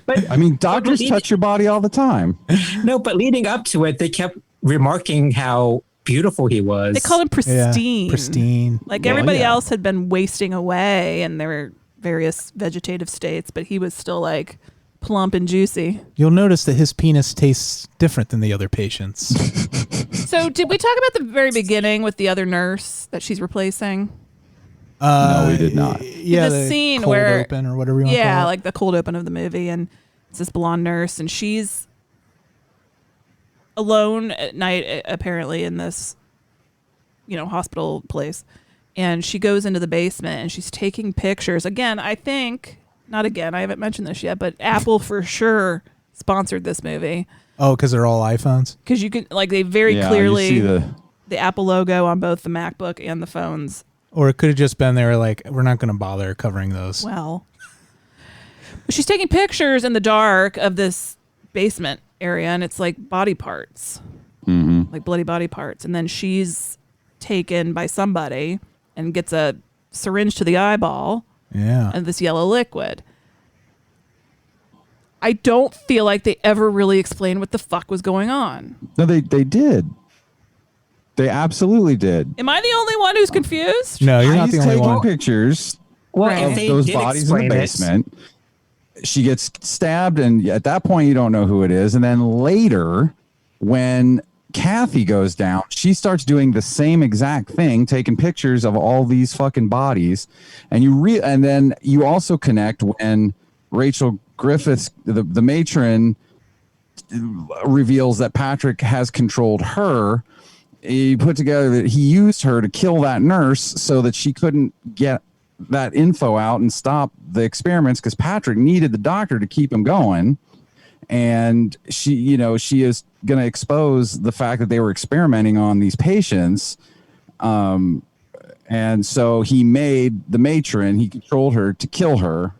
But I mean, doctors touch your body all the time. No, but leading up to it, they kept remarking how beautiful he was. They called him pristine. Yeah, pristine. Like everybody else had been wasting away in their various vegetative states, but he was still like plump and juicy. You'll notice that his penis tastes different than the other patients. So did we talk about the very beginning with the other nurse that she's replacing? No, we did not. Yeah, the scene cold where open or whatever you want to call it. like the cold open of the movie, and it's this blonde nurse, and she's alone at night apparently in this hospital place, and she goes into the basement and she's taking pictures. I haven't mentioned this yet, but Apple for sure sponsored this movie. Oh, because they're all iPhones? Because you can, like, they very clearly you see the Apple logo on both the MacBook and the phones. Or it could have just been there like, we're not going to bother covering those. Well, she's taking pictures in the dark of this basement area, and it's like body parts, like bloody body parts. And then she's taken by somebody and gets a syringe to the eyeball and this yellow liquid. I don't feel like they ever really explained what the fuck was going on. No, they did. They absolutely did. Am I the only one who's confused? No, you're not the only one. Taking pictures of those bodies in the basement. She gets stabbed, and at that point, you don't know who it is. And then later, when Kathy goes down, she starts doing the same exact thing, taking pictures of all these fucking bodies. And and then you also connect when Rachel Griffiths, the matron, reveals that Patrick has controlled her. He put together that he used her to kill that nurse so that she couldn't get that info out and stop the experiments, because Patrick needed the doctor to keep him going. And she is going to expose the fact that they were experimenting on these patients. And so he made the matron, he controlled her to kill her.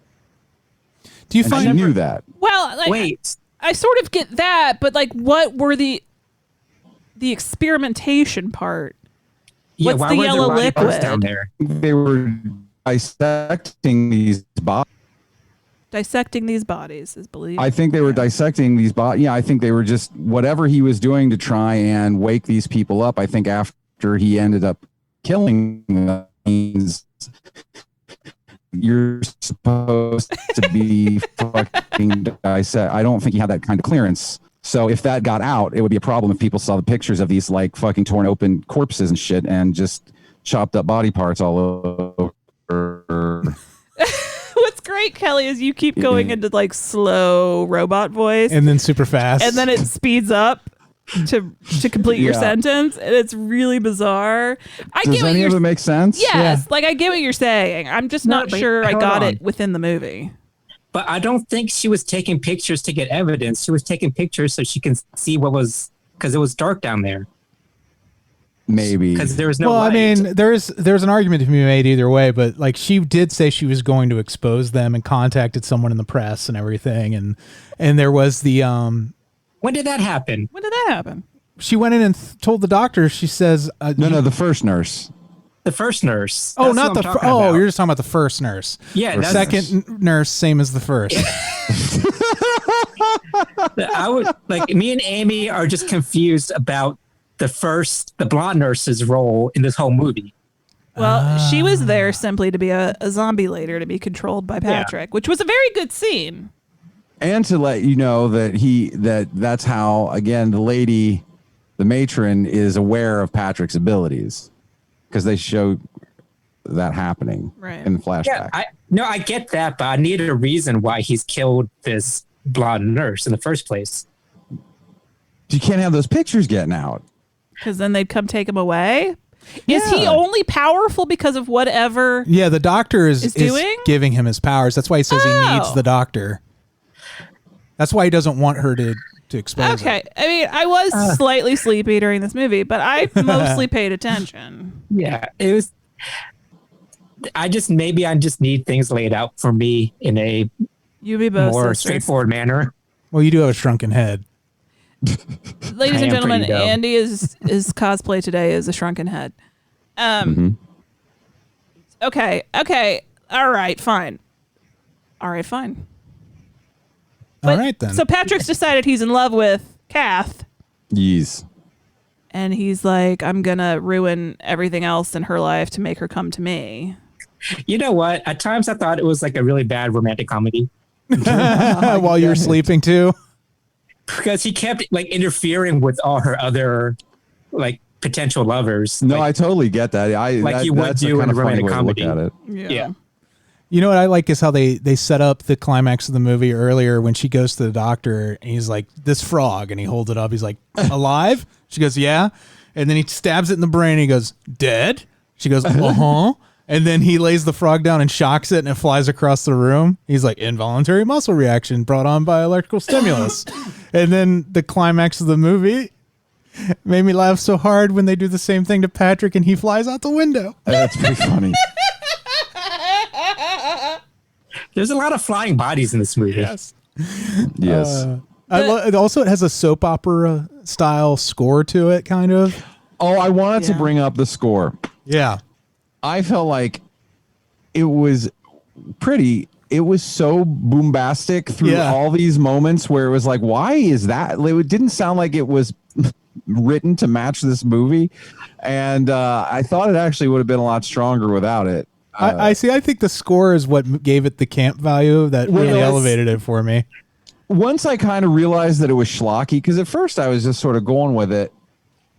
Do you find she knew that? Well, like, wait, I sort of get that, but like, what were the experimentation part? Yeah, what's why the were yellow there body parts liquid down there? They were dissecting these bodies. Dissecting these bodies is believed. I think they were dissecting these bodies. Yeah, I think they were just whatever he was doing to try and wake these people up. I think after he ended up killing them, you're supposed to be fucking dissect. I don't think he had that kind of clearance So if that got out, it would be a problem if people saw the pictures of these like fucking torn open corpses and shit and just chopped up body parts all over. What's great, Kelley, is you keep going into like slow robot voice and then super fast, and then it speeds up to complete your sentence, and it's really bizarre. Does any of it make sense? Yes, like I get what you're saying. I'm just not sure I got it within the movie. But I don't think she was taking pictures to get evidence. She was taking pictures so she can see what was, because it was dark down there. Maybe because there was no. Well, light. I mean, there's an argument to be made either way, but like she did say she was going to expose them and contacted someone in the press and everything, and there was the When did that happen? She went in and told the doctor. She says, "No, the first nurse." The first nurse. Oh, That's not what the I'm first. talking Oh, about. you're just talking about the first nurse. Yeah, The second nurse, same as the first. I would like me and Amy are just confused about the blonde nurse's role in this whole movie. Well, she was there simply to be a zombie later, to be controlled by Patrick, which was a very good scene. And to let you know that that's how, again, the matron is aware of Patrick's abilities, because they show that happening in the flashback. Yeah, I get that, but I need a reason why he's killed this blonde nurse in the first place. You can't have those pictures getting out. Because then they'd come take him away. Is he only powerful because of whatever? Yeah, the doctor is doing? giving him his powers. That's why he says he needs the doctor. That's why he doesn't want her to expose Okay. it. I mean, I was slightly sleepy during this movie, but I mostly paid attention. Yeah, it was. I just need things laid out for me in a more straightforward manner. Well, you do have a shrunken head. Ladies and gentlemen, Andy is cosplay today is a shrunken head. Okay. All right, fine. All right, then. So Patrick's decided he's in love with Kath. Yes. And he's like, I'm going to ruin everything else in her life to make her come to me. You know what? At times I thought it was like a really bad romantic comedy. While you're sleeping too? Because he kept like interfering with all her other like potential lovers. No, I totally get that. You would do in a romantic comedy. At it. Yeah. You know what I like is how they set up the climax of the movie earlier when she goes to the doctor and he's like, this frog, and he holds it up. He's like, alive? She goes, yeah. And then he stabs it in the brain and he goes, dead? She goes, uh-huh. And then he lays the frog down and shocks it and it flies across the room. He's like, involuntary muscle reaction brought on by electrical stimulus. And then the climax of the movie made me laugh so hard when they do the same thing to Patrick and he flies out the window. That's pretty funny. There's a lot of flying bodies in this movie. Yes. Yes. Also, it has a soap opera style score to it, kind of. Oh, I wanted to bring up the score. Yeah. I felt like it was pretty. It was so boombastic through all these moments where it was like, why is that? It didn't sound like it was written to match this movie. And I thought it actually would have been a lot stronger without it. I see. I think the score is what gave it the camp value that really elevated it for me. Once I kind of realized that it was schlocky, because at first I was just sort of going with it.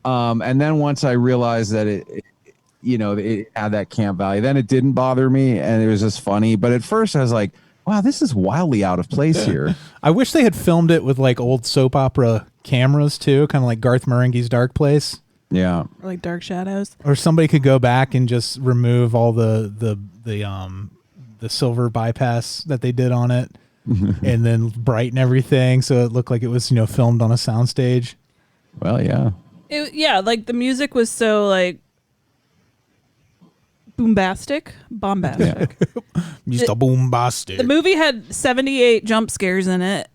And then once I realized that it had that camp value, then it didn't bother me and it was just funny. But at first I was like, wow, this is wildly out of place here. I wish they had filmed it with like old soap opera cameras too, kind of like Garth Marenghi's Dark Place. Yeah. Or like Dark Shadows. Or somebody could go back and just remove all the silver bypass that they did on it and then brighten everything so it looked like it was, filmed on a soundstage. Well, yeah. Like the music was so like bombastic. Mr. Bombastic. The movie had 78 jump scares in it.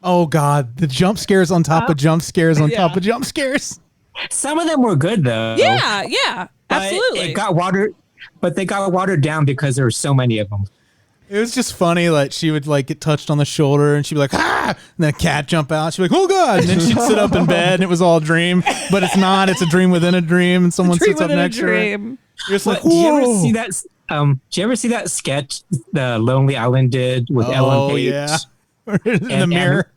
Oh God, the jump scares on top of jump scares on top of jump scares. Some of them were good though. Yeah, absolutely. It got watered, but they got watered down because there were so many of them. It was just funny that she would like get touched on the shoulder and she'd be like, ah, and then a cat jump out. She'd be like, oh God. And then she'd sit up in bed and it was all a dream, but it's not. It's a dream within a dream and someone sits up next to her. You're just like, do you ever see that? Do you ever see that sketch the Lonely Island did with Ellen Page? Yeah. in the mirror.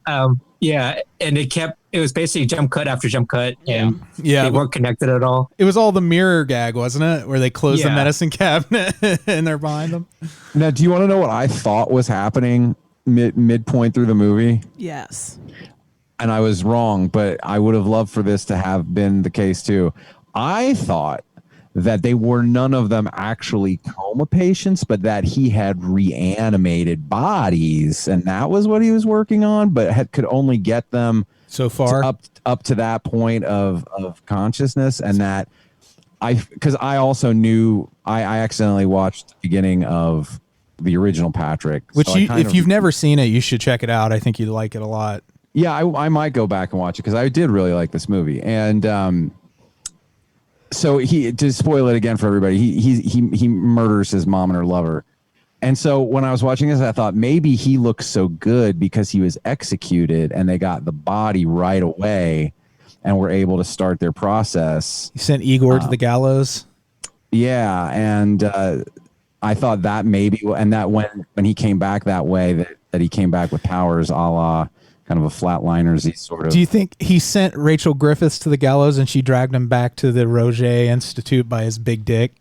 Yeah, and it was basically jump cut after jump cut, and they weren't connected at all. It was all the mirror gag, wasn't it? Where they closed the medicine cabinet and they're behind them. Now, do you want to know what I thought was happening midpoint through the movie? Yes. And I was wrong, but I would have loved for this to have been the case too. I thought that they were none of them actually coma patients, but that he had reanimated bodies, and that was what he was working on, but could only get them so far up to that point of consciousness. And that because I also knew I accidentally watched the beginning of the original Patrick, which if you've never seen it, you should check it out. I think you'd like it a lot. Yeah, I might go back and watch it because I did really like this movie. And so to spoil it again for everybody, he murders his mom and her lover. And so when I was watching this, I thought maybe he looks so good because he was executed and they got the body right away and were able to start their process. You sent Igor to the gallows. Yeah, and I thought that maybe, and that when he came back that way, that he came back with powers a la kind of a flatliners-y sort of. Do you think he sent Rachel Griffiths to the gallows and she dragged him back to the Roget Institute by his big dick?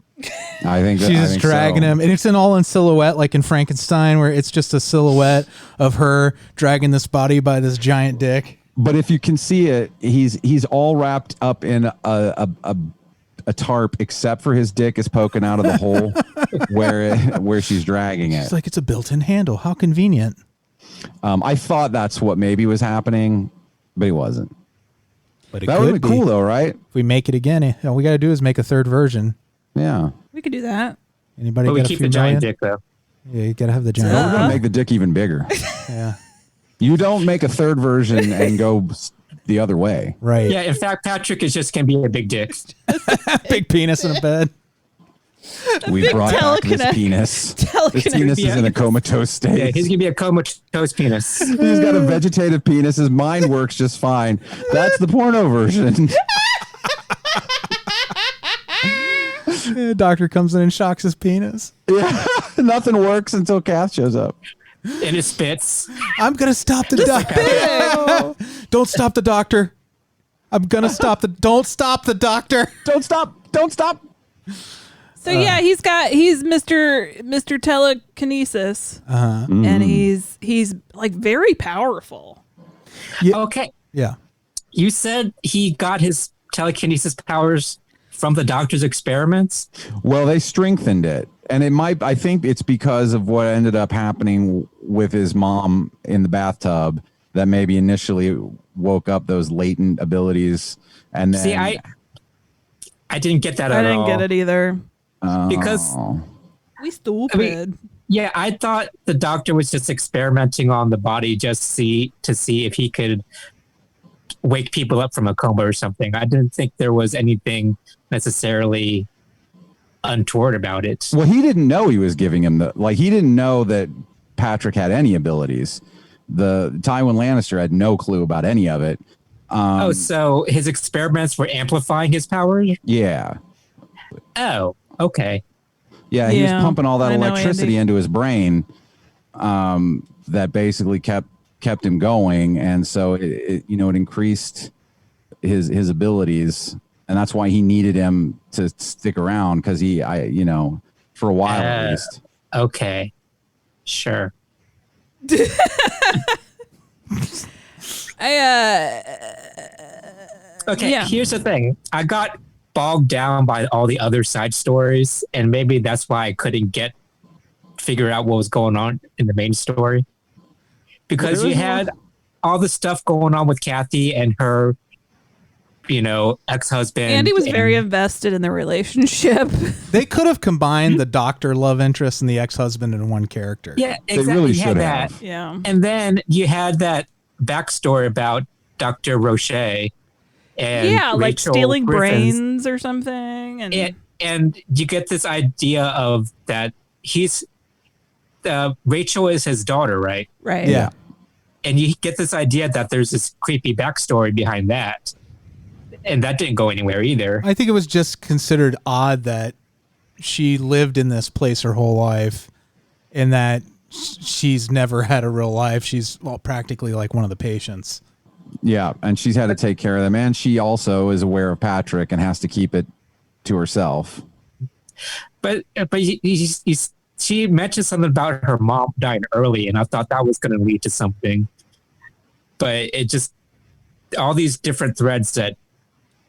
I think she's just dragging him, and it's all in silhouette, like in Frankenstein, where it's just a silhouette of her dragging this body by this giant dick. But if you can see it, he's all wrapped up in a tarp, except for his dick is poking out of the hole where she's dragging it. It's like it's a built-in handle. How convenient. I thought that's what maybe was happening, but it wasn't. But that would be cool, though, right? If we make it again, all we got to do is make a third version. Yeah, we could do that. Anybody? But we keep the giant dick, though. Yeah, you got to have the giant. We're gonna make the dick even bigger. Yeah. You don't make a third version and go the other way, right? Yeah. In fact, Patrick is just gonna be a big dick, big penis in a bed. We brought back this penis. This penis is in a comatose state. Yeah, he's gonna be a comatose penis. He's got a vegetative penis. His mind works just fine. That's the porno version. Doctor comes in and shocks his penis. Yeah, nothing works until Kath shows up. And it spits. I'm gonna stop the doctor. Don't stop the doctor. I'm gonna stop the. Don't stop the doctor. Don't stop. Don't stop. So yeah, he's Mr. Telekinesis, and he's like very powerful. Yeah. Okay. Yeah. You said he got his telekinesis powers from the doctor's experiments? Well, they strengthened it. And I think it's because of what ended up happening with his mom in the bathtub that maybe initially woke up those latent abilities. And then. See, I didn't get that at all. I didn't get it either. Because. We stupid. I mean, yeah, I thought the doctor was just experimenting on the body to see if he could wake people up from a coma or something. I didn't think there was anything necessarily untoward about it. Well, he didn't know he was giving him he didn't know that Patrick had any abilities. The Tywin Lannister had no clue about any of it. So his experiments were amplifying his power? Yeah. Oh, okay. Yeah, he was pumping all that electricity into his brain that basically kept him going, and so it increased his abilities, and that's why he needed him to stick around because for a while at least. Okay, sure. Here's the thing. I got bogged down by all the other side stories, and maybe that's why I couldn't figure out what was going on in the main story. Because you had all the stuff going on with Kathy and her, ex-husband. Andy was very invested in the relationship. They could have combined the doctor love interest and the ex-husband in one character. Yeah, exactly. They really you had should that. have. Yeah. And then you had that backstory about Dr. Roche. And like Rachel stealing Griffin's, brains or something. And you get this idea of that Rachel is his daughter, right? Right. Yeah. And you get this idea that there's this creepy backstory behind that. And that didn't go anywhere either. I think it was just considered odd that she lived in this place her whole life and that she's never had a real life. She's practically like one of the patients. Yeah, and she's had to take care of them, and she also is aware of Patrick and has to keep it to herself. But she mentioned something about her mom dying early, and I thought that was going to lead to something. But it just all these different threads that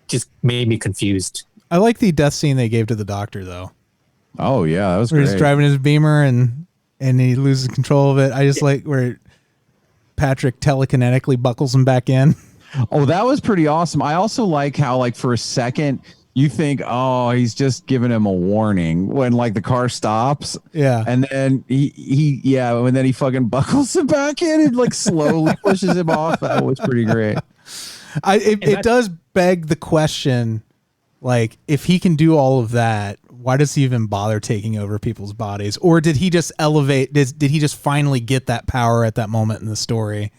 just made me confused. I like the death scene they gave to the doctor, though. Oh yeah, that was where great. he's driving his Beamer and he loses control of it. I just like where Patrick telekinetically buckles him back in. Oh, that was pretty awesome. I also like how, like, for a second you think, oh, he's just giving him a warning when, like, the car stops. Yeah. And then and then he fucking buckles him back in and, like, slowly pushes him off. That was pretty great. It does beg the question, like, if he can do all of that, why does he even bother taking over people's bodies? Or did he just elevate? Did he just finally get that power at that moment in the story?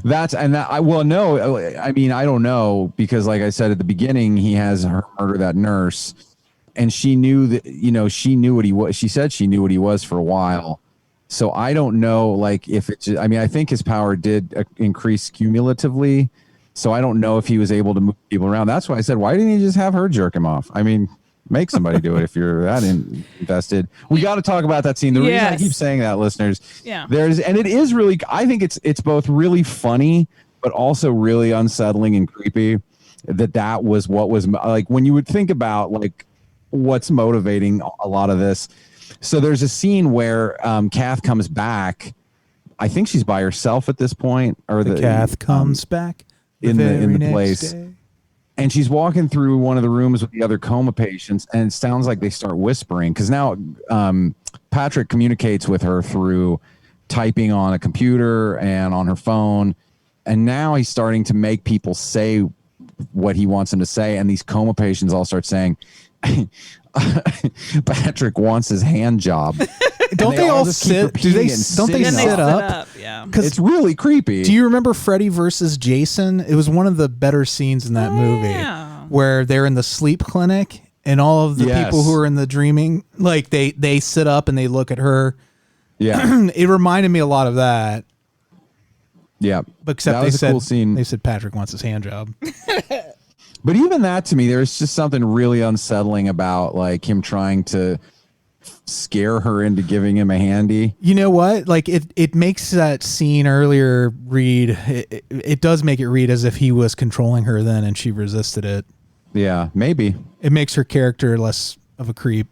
No, I mean, I don't know, because like I said at the beginning, he has her murder that nurse, and she knew that, she knew what he was. She said she knew what he was for a while. So I don't know, like, if it's, I mean, I think his power did increase cumulatively. So I don't know if he was able to move people around. That's why I said, why didn't he just have her jerk him off? I mean, make somebody do it if you're that invested. We got to talk about that scene. The reason I keep saying that, listeners, and it is really, I think it's both really funny, but also really unsettling and creepy that was what was, like, when you would think about, like, what's motivating a lot of this. So there's a scene where Kath comes back. I think she's by herself at this point, or the Kath comes back in the place. Day. And she's walking through one of the rooms with the other coma patients, and it sounds like they start whispering, because now Patrick communicates with her through typing on a computer and on her phone, and now he's starting to make people say what he wants them to say, and these coma patients all start saying, Patrick wants his hand job. Don't they all sit? Don't they sit up? Yeah, because it's really creepy. Do you remember Freddy versus Jason? It was one of the better scenes in that movie where they're in the sleep clinic and all of the people who are in the dreaming, like they sit up and they look at her. Yeah, it reminded me a lot of that. Yeah, but except they said, cool scene. They said Patrick wants his hand job. But even that, to me, there's just something really unsettling about, like, him trying to scare her into giving him a handy. You know what? Like, it makes that scene earlier read, it does make it read as if he was controlling her then and she resisted it. Yeah, maybe. It makes her character less of a creep.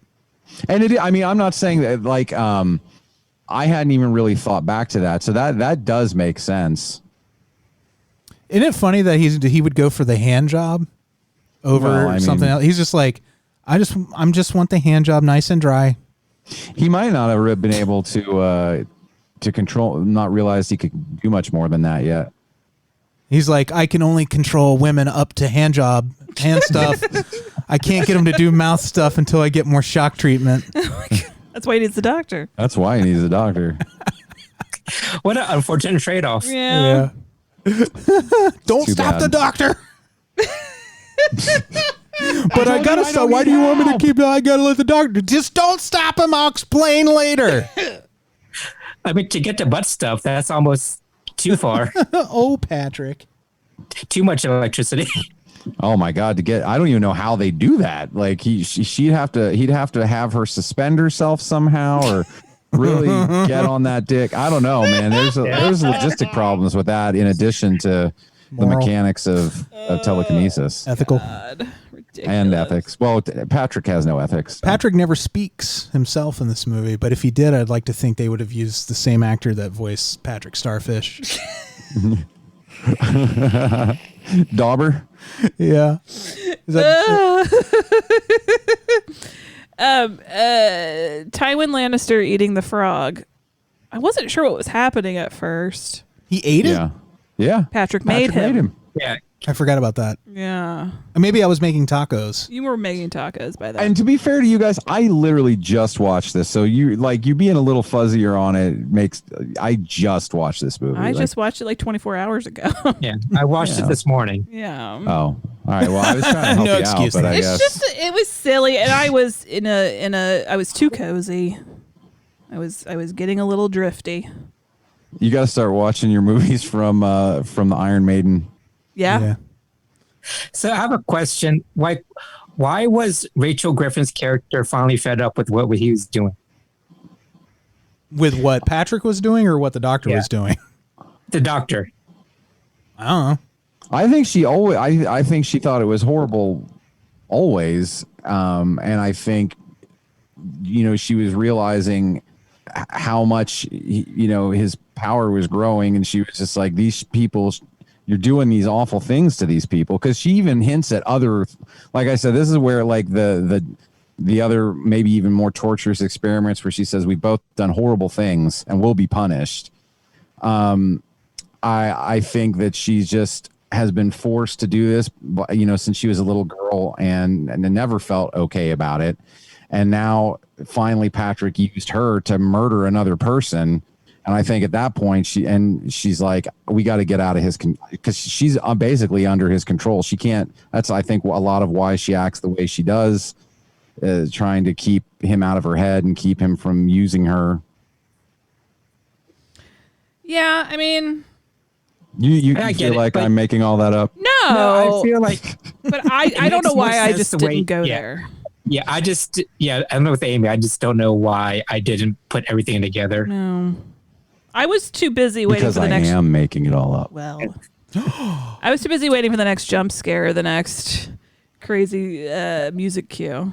And I mean, I'm not saying that, like, I hadn't even really thought back to that. So that does make sense. Isn't it funny that he would go for the hand job over something else? He's just like, I just want the hand job nice and dry. He might not have been able to control, not realize he could do much more than that yet. He's like, I can only control women up to hand stuff. I can't get them to do mouth stuff until I get more shock treatment. That's why he needs the doctor. That's why he needs a doctor. What an unfortunate trade-off. Yeah. Don't stop the doctor. But I gotta stop. Why do you want me to keep? I gotta let the doctor. Just don't stop him. I'll explain later. I mean, to get to butt stuff, that's almost too far. Oh, Patrick. Too much electricity. Oh my God! I don't even know how they do that. Like he'd have to have her suspend herself somehow, or really get on that dick. I don't know, man. There's logistic problems with that, in addition to the mechanics of telekinesis. Ethical. And ethics. Well, Patrick has no ethics. So. Patrick never speaks himself in this movie, but if he did, I'd like to think they would have used the same actor that voiced Patrick Starfish. Dauber? Yeah. Tywin Lannister eating the frog. I wasn't sure what was happening at first. He ate it? Yeah. Patrick made him. Yeah. I forgot about that. Yeah. Maybe I was making tacos. You were making tacos by then. And to be fair to you guys, I literally just watched this. So you being a little fuzzier on it I just watched this movie. I just watched it like 24 hours ago. Yeah. I watched it this morning. Yeah. Oh. All right. Well, I was trying to help No you excuse. out, but I It's guess just, it was silly, and I was I was too cozy. I was getting a little drifty. You got to start watching your movies from the Iron Maiden. Yeah. So I have a question. Why was Rachel Griffin's character finally fed up with what he was doing? With what Patrick was doing or what the doctor was doing? The doctor. I don't know. I think she always. I think she thought it was horrible, always. And I think, she was realizing how much his power was growing, and she was just like, these people, you're doing these awful things to these people. Because she even hints at other, like I said, this is where like the other maybe even more torturous experiments where she says we've both done horrible things and will be punished. I think that she just has been forced to do this, since she was a little girl and never felt okay about it. And now finally Patrick used her to murder another person. And I think at that point she's like, we got to get out of his, because she's basically under his control. She can't, that's, I think, a lot of why she acts the way she does, trying to keep him out of her head and keep him from using her. Yeah, I mean, you can feel like I'm making all that up. No, I feel like, but I don't know why I just didn't go there. Yeah, I don't know with Amy. I just don't know why I didn't put everything together. No, I was too busy waiting because for the next. I am making it all up. Well, I was too busy waiting for the next jump scare, the next crazy music cue.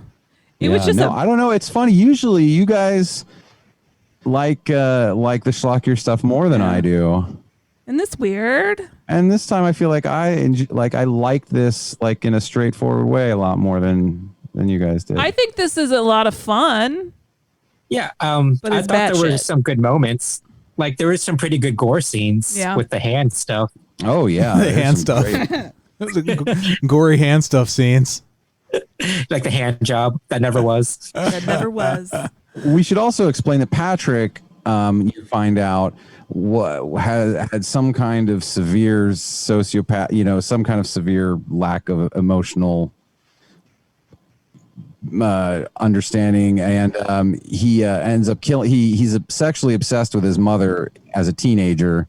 It was just I don't know. It's funny. Usually, you guys like the schlockier stuff more than I do. Isn't this weird? And this time, I feel like I like this like in a straightforward way a lot more than you guys did. I think this is a lot of fun. Yeah, but I thought there were some good moments. Like there was some pretty good gore scenes with the hand stuff. Oh yeah, the hand stuff. Gory hand stuff scenes. Like the hand job that never was. That never was. We should also explain that Patrick, you find out, had some kind of severe sociopath, some kind of severe lack of emotional understanding, and he ends up killing. He's sexually obsessed with his mother as a teenager,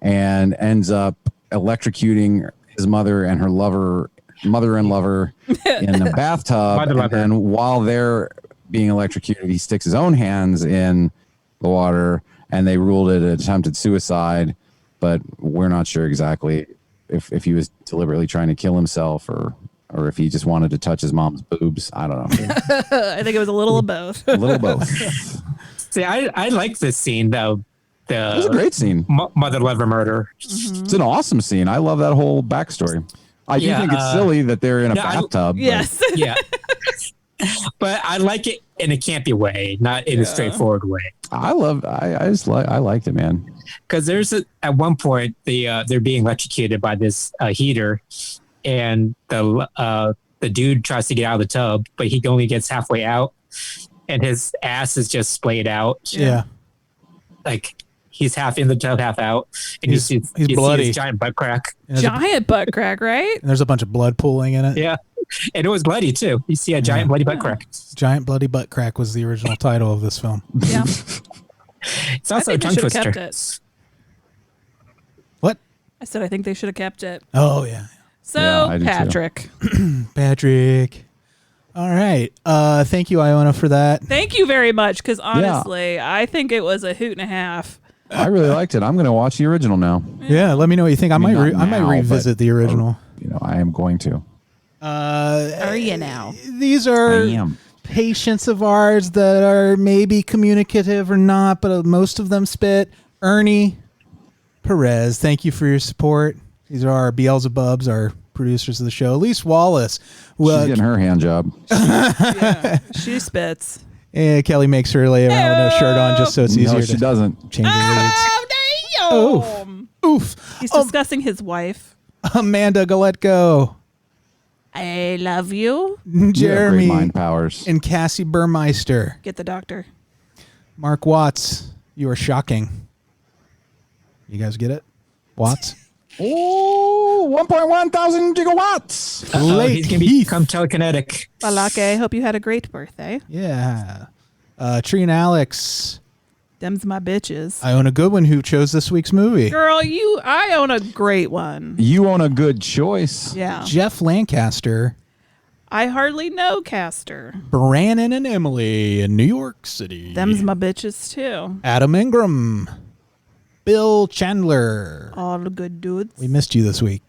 and ends up electrocuting his mother and her mother and lover in the bathtub. And then while they're being electrocuted, he sticks his own hands in the water, and they ruled it an attempted suicide. But we're not sure exactly if he was deliberately trying to kill himself or if he just wanted to touch his mom's boobs. I don't know. I think it was a little of both. A little both. See, I like this scene though. It was a great scene. Mother lover murder. Mm-hmm. It's an awesome scene. I love that whole backstory. I do think it's silly that they're in a bathtub. Yes. Yeah. But I like it in a campy way, not in a straightforward way. I liked it, man. Because at one point they're being electrocuted by this heater, and the dude tries to get out of the tub, but he only gets halfway out, and his ass is just splayed out. Yeah, like he's half in the tub, half out, and he's you bloody. see his giant butt crack. Giant butt crack, right? And there's a bunch of blood pooling in it. Yeah, and it was bloody too. You see a giant bloody butt crack. Giant bloody butt crack was the original title of this film. Yeah, it's also a tongue twister. What? I said I think they should have kept it. Oh yeah. So Yeah, Patrick. Patrick. All right. Thank you, Iona, for that. Thank you very much, because honestly, I think it was a hoot and a half. I really liked it. I'm going to watch the original now. Yeah, let me know what you think. I might revisit the original. I am going to. Are you now? These are patients of ours that are maybe communicative or not, but most of them spit. Ernie, Perez, thank you for your support. These are our Beelzebubs, our producers of the show. Alise Wallis. She's getting her hand job. Yeah, she spits. And Kelley makes her lay around with no shirt on just so it's easier. No, she doesn't. Change her leads. Oof. He's discussing his wife. Amanda Geletko. I love you. Jeremy. You have great mind powers. And Cassie Burmeister. Get the doctor. Mark Watts. You are shocking. You guys get it? Watts? Oh, 1.1 thousand gigawatts. He's going to become telekinetic. Balake, I hope you had a great birthday. Yeah. Tree and Alex. Them's my bitches. Iona Goodwin, who chose this week's movie. Girl, I own a great one. You own a good choice. Yeah. Jeff Lancaster. I hardly know Caster. Branan and Emily in New York City. Them's my bitches, too. Adam Ingram. Bill Chandler. All the good dudes. We missed you this week.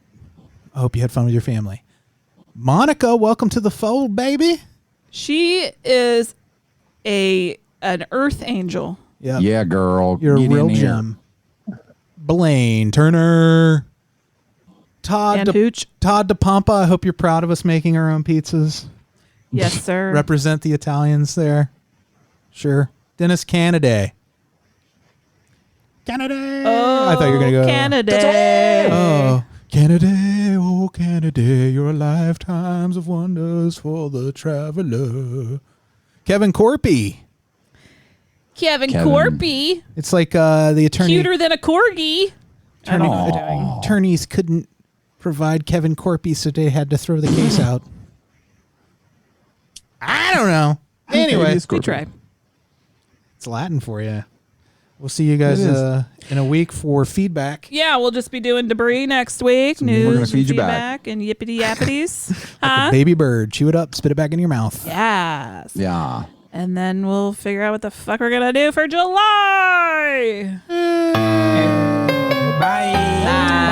I hope you had fun with your family. Monica, welcome to the fold, baby. She is an earth angel. Yep. Yeah, girl. You're Get a real in here. gem. Blayne Turner. Todd And Hooch. Todd to Pompa. I hope you're proud of us making our own pizzas. Yes, sir. Represent the Italians there. Sure. Dennis Cannaday. Cannaday. Oh, I thought you were going to go. Cannaday. Oh, Cannaday. Oh, Cannaday. Your lifetimes of wonders for the traveler. Kevin Korpi. Kevin Korpi. It's like the attorney. Cuter than a corgi. I don't know what I'm doing. Attorneys couldn't provide Kevin Korpi, so they had to throw the case out. I don't know. Anyway, We try. it's Latin for you. We'll see you guys in a week for feedback. Yeah, we'll just be doing debris next week. News, we're gonna and feed you back. feedback, and yippity yappities. Like a baby bird. Chew it up, spit it back in your mouth. Yes. Yeah. And then we'll figure out what the fuck we're gonna do for July. Bye. Bye.